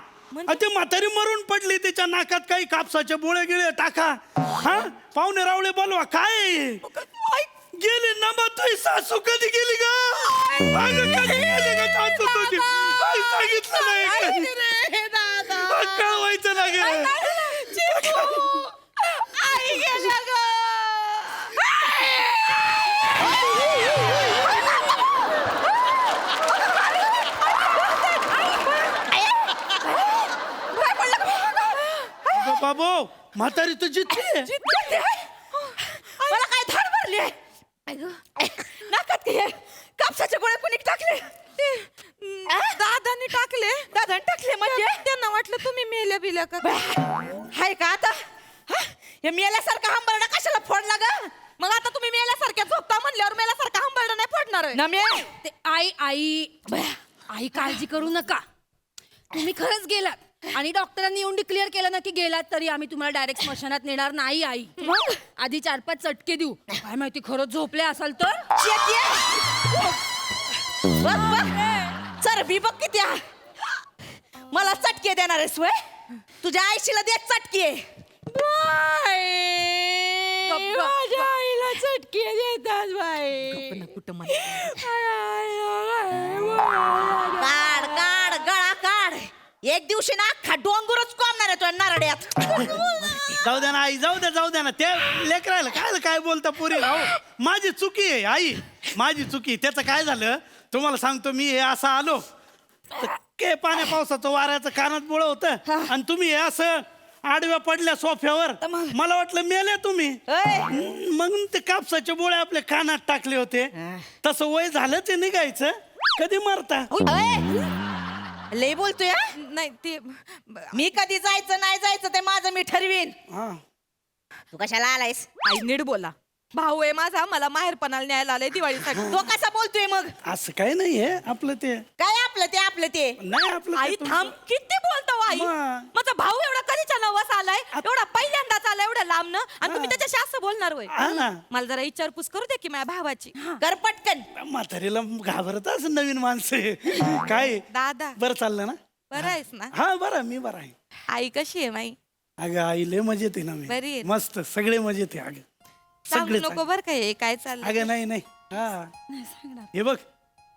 ते म्हातारी मरून पडली, त्याच्या नाकात काही कापसाचे बोळे गिळे टाका. हा पाहुणे रावळे बोलवा. काय गेली ना मग तुझी सासू कधी गेली ग? कधी गेली ग सासू तुझी? सांगितलं नाही कळवायचं ना ग. आई गेल्या ग. बाबू म्हातारी तर जितली. मला काय थाड भरली नाकात काय कापसाचे गोळे कोणी टाकले? दादानी टाकले म्हणजे त्यांना वाटलं तुम्ही मेल्या बिल्या का. हाय का आता हे मेल्यासारखा हंबरडा कशाला फोडला ग? मग आता तुम्ही मेल्यासारख्या झोपता म्हणल्यावर मेल्यासारखा हंबरडा नाही फोडणार ना. ते आई काळजी करू नका. तुम्ही खरंच गेलात आणि डॉक्टरांनी येऊन डिक्लेअर केलं ना की गेलात, तरी आम्ही तुम्हाला डायरेक्ट स्मशानात नेणार नाही. आई आधी 4-5 चटके देऊ. काय माहिती खरंच झोपले असाल तर. चरबी बघ किती. मला चटके देणार आहेस वय? तुझ्या आईशीला दे चटके. माझ्या आईला चटके देतात बाई. कुठं काढ काढ गळा काढ. एक दिवशी ना अख्खा डोंगरच कोंबणार आहे तुझ्या नारड्यात. जाऊ द्या ना आई, जाऊ द्या ना. ते लेकरायला काय बोलता पुरी राहू. माझी चुकी आहे आई, माझी चुकी. त्याचं काय झालं तुम्हाला सांगतो. मी हे असं आलो के पाण्या पावसाचं वाऱ्याचं कानात बोळ होतं आणि तुम्ही हे असं आडव्या पडल्या सोफ्यावर. मला वाटलं मेले तुम्ही. मग ते कापसाचे बोळे आपल्या कानात टाकले होते. तसं वय झालं ते निघायचं. कधी मरता लय बोलतोय. नाही ते मी कधी जायचं नाही जायचं ते माझं मी ठरवीन. तू कशाला आलायस? आई नीट बोला. भाऊ आहे माझा, मला माहेरपणाला न्यायला आलाय दिवाळीसाठी. तो कसा बोलतोय मग? असं काय नाहीये आपलं ते. काय आपलं ते नाही आपलं. आई थांब, किती बोलतो आई. माझा भाऊ एवढा कधीच्या नवस आलाय, एवढा पहिल्यांदाच आलाय एवढ्या लांबनं, आणि तुम्ही त्याच्याशी असं बोलणार होय? मला जरा विचारपूस करू दे की माझ्या भावाची. कर पटकन. म्हातारीला घाबरत असं नवीन माणसं काय. दादा बरं चाललं ना? बरं आहेस ना? हा बरं, मी बरं आहे. आई कशी आहे माई? अगं आई लय मजेत आहे ना मी. बरी आहे. मस्त सगळे मजेत आहे. अगं सांगू नको बर काय काय चाललं. अगं नाही हा हे बघ,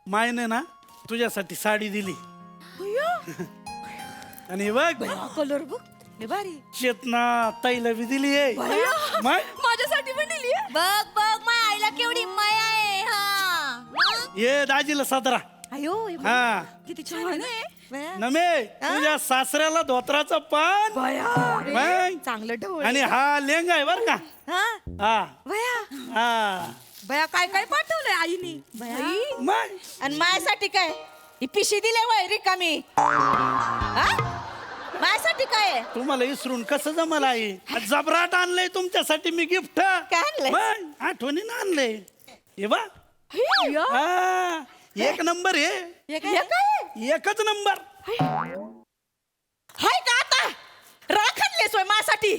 मायने ना तुझ्यासाठी साडी दिली. आणि हे बघ कलर बघ भारी. चेतना ताईला बी दिली आहे. माझ्यासाठी पण दिली. बघ बघ माझ्या आईला केवढी माया आहे. हा ये दाजीला सादरा. अयो हा किती छान आहे. नमे तुझ्या सासऱ्याला धोत्राचं पान चांगलं ढवळ. आणि हा लेंगा आहे बर का. हा बया काय काय पाठवलंय आईनी आणि माझ्यासाठी काय ही पिशी दिले वय रिकामी. माझ्यासाठी काय तुम्हाला इसरून कसं जमलं आई. जबराट आणलंय तुमच्यासाठी मी गिफ्ट. काय आणलंय? आठवणीनं आणलंय. हे बा एक नंबर आहे. एकच नंबर. हाय का आता राख आणलीस वय माझ्यासाठी?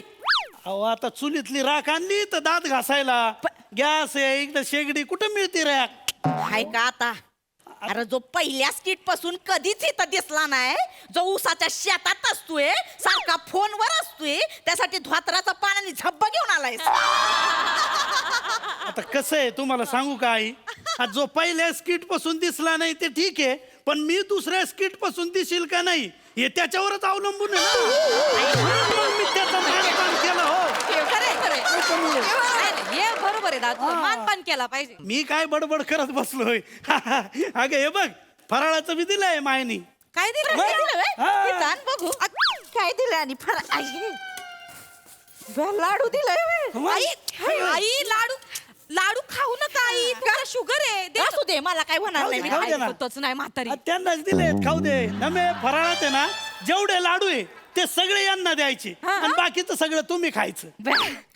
अहो आता चुलीतली राख आणली तर दात घासायला. गॅस आहे एकदा शेगडी कुठं मिळते रॅक. हाय का आता? अरे जो पहिल्या स्किट पासून कधीच इथं दिसला नाही, जो ऊसाच्या शेतात असतोय, सारखा फोनवर असतोय, त्यासाठी धोत्राचं पाण्याने झब्बा घेऊन आलाय. आता कसं आहे तुम्हाला सांगू का आई. जो पहिल्या स्किट पासून दिसला नाही ते ठीक आहे, पण मी दुसऱ्या स्किट पासून दिसेल का नाही हे त्याच्यावरच अवलंबून आहे ना. मी त्याचं मानपान केलं. हो बरोबर आहे दादा, मानपान केला पाहिजे. मी काय बडबड करत बसलोय. अगं हे बघ फराळाचं बी दिलंय मायनी. काय दिलं बघू काय दिलं. आणि लाडू दिलाय आई लाडू. लाडू खाऊ नका आई तुला शुगर आहे दे. असू दे मला काय होणार नाही मी खाऊ दे ना. होतच नाही म्हातारी. त्यांनाच दिले खाऊ दे ना मे फराळात आहे ना जेवढे लाडू आहे ते सगळे यांना द्यायचे आणि बाकीचं सगळं तुम्ही खायचं.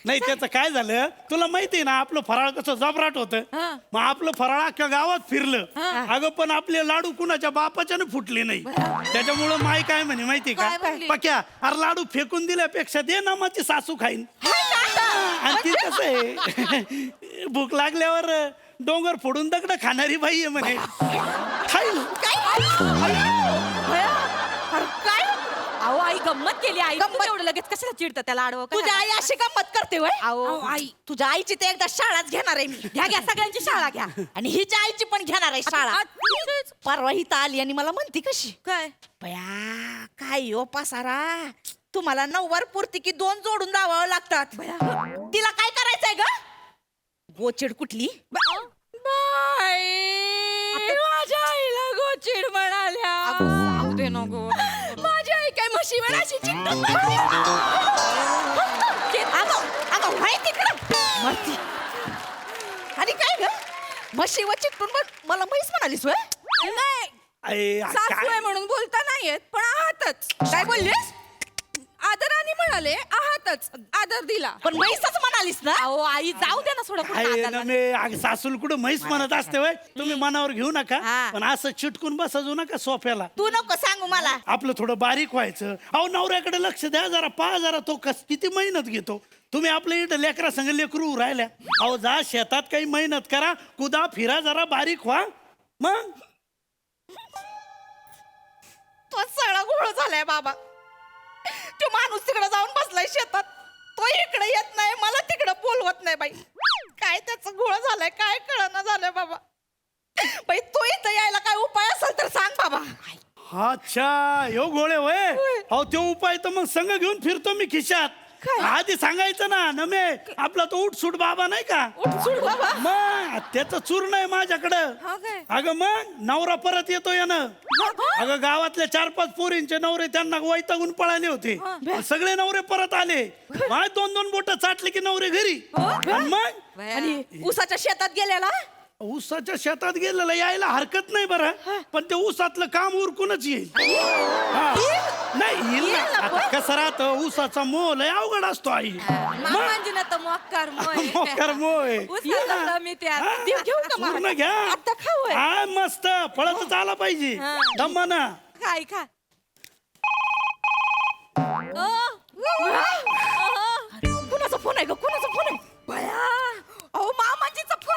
नाही त्याचं काय झालं तुला माहितीये ना आपलं फराळ कसं जबराट होतं मग आपलं फराळ अख्ख्या गावात फिरलं अगं पण आपले लाडू कुणाच्या बापाच्याने फुटले नाही त्याच्यामुळं माय काय म्हणे माहिती का पक्या अरे लाडू फेकून दिल्यापेक्षा दे ना माझी सासू खाईन. आणि ती कसं आहे भूक लागल्यावर डोंगर फोडून दगड खाणारी बाई आहे म्हणे खाईल. काय अहो आई गंमत केली आई तू एवढं लगेच कशाला चिडतं त्याला आडवं तुझ्या आई अशी गंमत करते वय अहो आई तुझ्या आईची ते एकदा शाळाच घेणार आहे मी घ्या घ्या सगळ्यांची शाळा घ्या. आणि हिच्या आईची पण घेणार आहे शाळा. परवा ही आली आणि मला म्हणती कशी काय बया काय हो पासारा तुम्हाला नऊवार पुरती की 2 जोडून लावावं लागतात. तिला काय करायचंय ग गोचिड कुठली माझ्या आईला गोचिड म्हणाल्या. जाऊ दे नको माझी आई काय म्हशीवर अशी चिकटून मरती आणि काय ग म्हशीवर चिकटून मला म्हैस म्हणालीस वय नाही सासू आहे म्हणून बोलता नाहीयेत पण आहातच. काय बोललीस आदराने म्हणाले आहातच आदर दिला पण म्हैसच म्हणालीस ना. अहो आई जाऊ दे ना थोडं कुठं नादाला. सासूल कुठं म्हैस म्हणत असते वय तुम्ही मनावर घेऊ नका पण असं चिटकून बसजू नका सोफ्याला. तू नको सांगू मला आपलं थोडं बारीक व्हायचं. अहो नवऱ्याकडे लक्ष द्या जरा पहा जरा तो किती मेहनत घेतो. तुम्ही आपल्या इथं लेकरा संग लेकरू राहिल्या अहो जा शेतात काही मेहनत करा कुदा फिरा जरा बारीक व्हा मग तो सगळा घोळ झालाय बाबा. तो माणूस तिकडे जाऊन बसलाय शेतात तो इकडे येत नाही मला तिकडे बोलवत नाही बाई. काय त्याचं घोळ झालाय काय कळना झालंय बाबा. बाई तो इथं यायला काय उपाय असेल तर सांग बाबा. अच्छा यो गोळे वय अहो तो उपाय तर मग संघ घेऊन फिरतो मी खिशात. आधी सांगायचं ना नमे आपला तो उठसूट बाबा नाही का बाबा मग त्याचं चूर्ण आहे माझ्याकडं. अगं मग नवरा परत येतो यानं. अगं गावातल्या 4-5 पोरींचे नवरे त्यांना वैतागून पळाले होते सगळे नवरे परत आले. 2-2 बोट चाटले की नवरे घरी. मग आणि उसाच्या शेतात गेलेला ऊसाच्या शेतात गेलेला यायला हरकत नाही बरं पण ते ऊसातलं काम उरकूनच येईल. नाही येईल ना. आता कसं राहतं ऊसाचा मोह लय अवघड असतो आई. मामांजीना तर मोक्कार मोक्कार मोय मी त्या घेऊ का पूर्ण घ्या आता खाऊ हा मस्त पळतच आला पाहिजे दमाना. काय खा कुणाचा फोन आहे ग कुणाचा फोन आहे बया अहो मामांजीचा फोन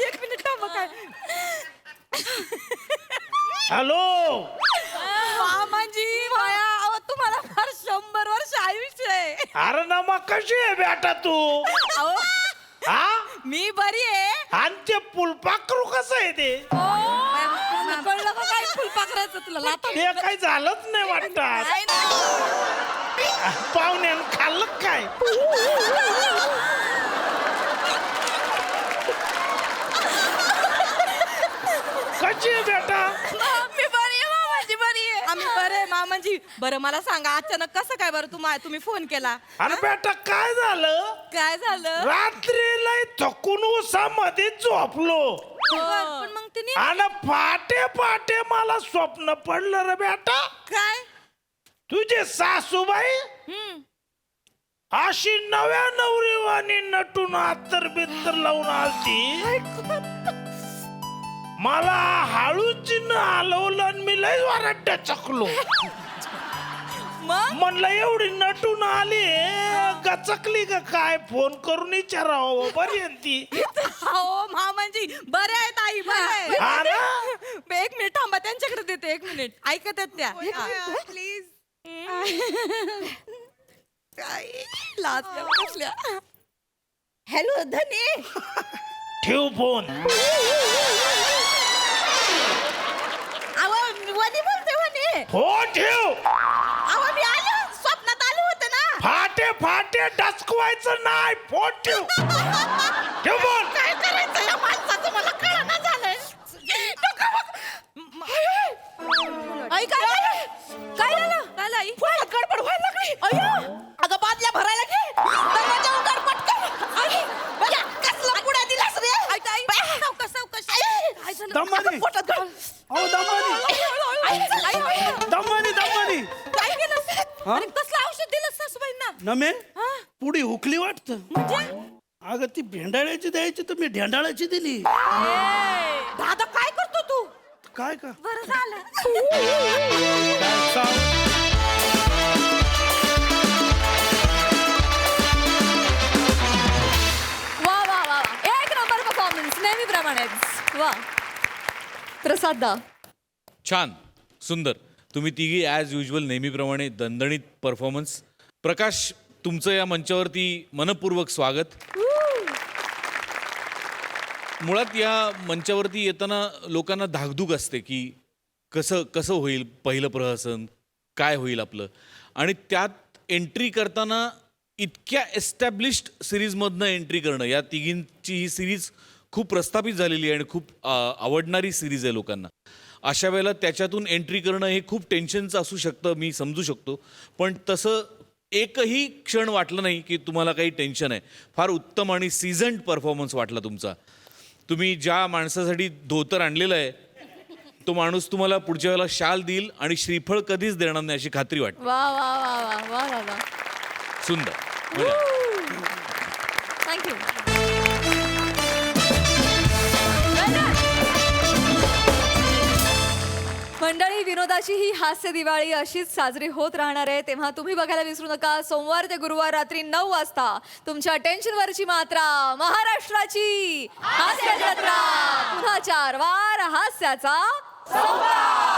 एक मिनिट थांबा काय हॅलो मामांजी बया अहो तुम्हाला फार 100 वर्ष आयुष्य आहे. अरे ना मग कशी आहे बेटा तू अहो हा मी बरी आहे. आणि ते फुलपाखरू कसं आहे ते कळलं का काय फुलपाखराचं तुला लाथा ते काही झालंच नाही वाटत. पाहुण्यानं खाल्लं काय कशी आहे बेटा मी बरी आहे मामाजी बरी आहे. आम्ही बरे आहे मामाजी. बरं मला सांगा अचानक कसं काय बरं तुम्ही फोन केला. अरे बेटा काय झालं काय झालं रात्री लय थकून उसामध्ये झोपलो पण मग तिने आणि पाटे पाटे मला स्वप्न पडलं रे बेटा. काय तुझे सासूबाई अशी नव्या नवरीवाणी नटून आतर बित्तर लावून आलती. मला हळूच हलवलं आणि मी लय वारट चकलो. म्हणलं एवढी नटून आली गचकली का काय फोन करून विचारावं बरी आहे ती. हो मामांजी बरे आहेत आई बरे आहे. एक मिनिट थांबा त्यांच्याकडे देते 1 मिनिट ऐकत आहेत त्या प्लीज. लाज बसल्या. हॅलो धनी ठेव फोन. वनी बोलते वनी हो ठेव. मी आलो स्वप्नात आलो होते ना. फाटे फाटे डसकवायचं नाही फोन ठेव. ठेव फोन. काय करायचं या माणसाचं मला कळना झालंय. आई काय झालं काय झालं आई अगं बादल्या भरायला घे दरवाजा उघड पटकन. आई, बघा, कसलं पुढे दिलास रे. दमानी अहो दमानी दमानी काय केलं आणि कसलं औषध दिलं सासूबाईंना नमे पुढे हुकली वाटतं. अगं ती भेंडाळ्याची द्यायची तर मी ढेंडाळ्याची दिली. दादा काय करतो तू काय का बरं झालं. वा वा वा वा. एक नंबर परफॉर्मन्स नेहमीप्रमाणेच. वा प्रसाद दा. छान, सुंदर. तुम्ही तिघी ॲज युजल नेहमीप्रमाणे दणदणीत परफॉर्मन्स. प्रकाश, तुमचं या मंचावरती मनपूर्वक स्वागत. मुळात या मंचावरती येताना लोकांना धाकधूक असते की कसं होईल पहिलं प्रहसन, काय होईल आपलं, आणि त्यात एंट्री करताना इतक्या एस्टॅब्लिश्ड सिरीजमधनं एंट्री करणं. या तिघींची ही सिरीज खूप प्रस्थापित झालेली आहे आणि खूप आवडणारी सिरीज आहे लोकांना. अशा वेळेला त्याच्यातून एंट्री करणं हे खूप टेन्शनचं असू शकतं, मी समजू शकतो. पण तसं एकही क्षण वाटलं नाही की तुम्हाला काही टेन्शन आहे. फार उत्तम आणि सीझन्ड परफॉर्मन्स वाटला तुमचा. तुम्ही ज्या माणसासाठी धोतर आणलेलं आहे तो माणूस तुम्हाला पुढच्या वेळेला शाल देईल आणि श्रीफळ कधीच देणार नाही अशी खात्री वाटते. वा वा वा वा वा वा वा. सुंदर. थँक्यू. मंडळी, विनोदाची ही हास्य दिवाळी अशीच साजरी होत राहणार आहे. तेव्हा तुम्ही बघायला विसरू नका सोमवार ते गुरुवार रात्री 9 वाजता तुमच्या टेन्शनवरची मात्रा महाराष्ट्राची हास्य जत्रा. पुन्हा 4 वार हास्याचा संवाद.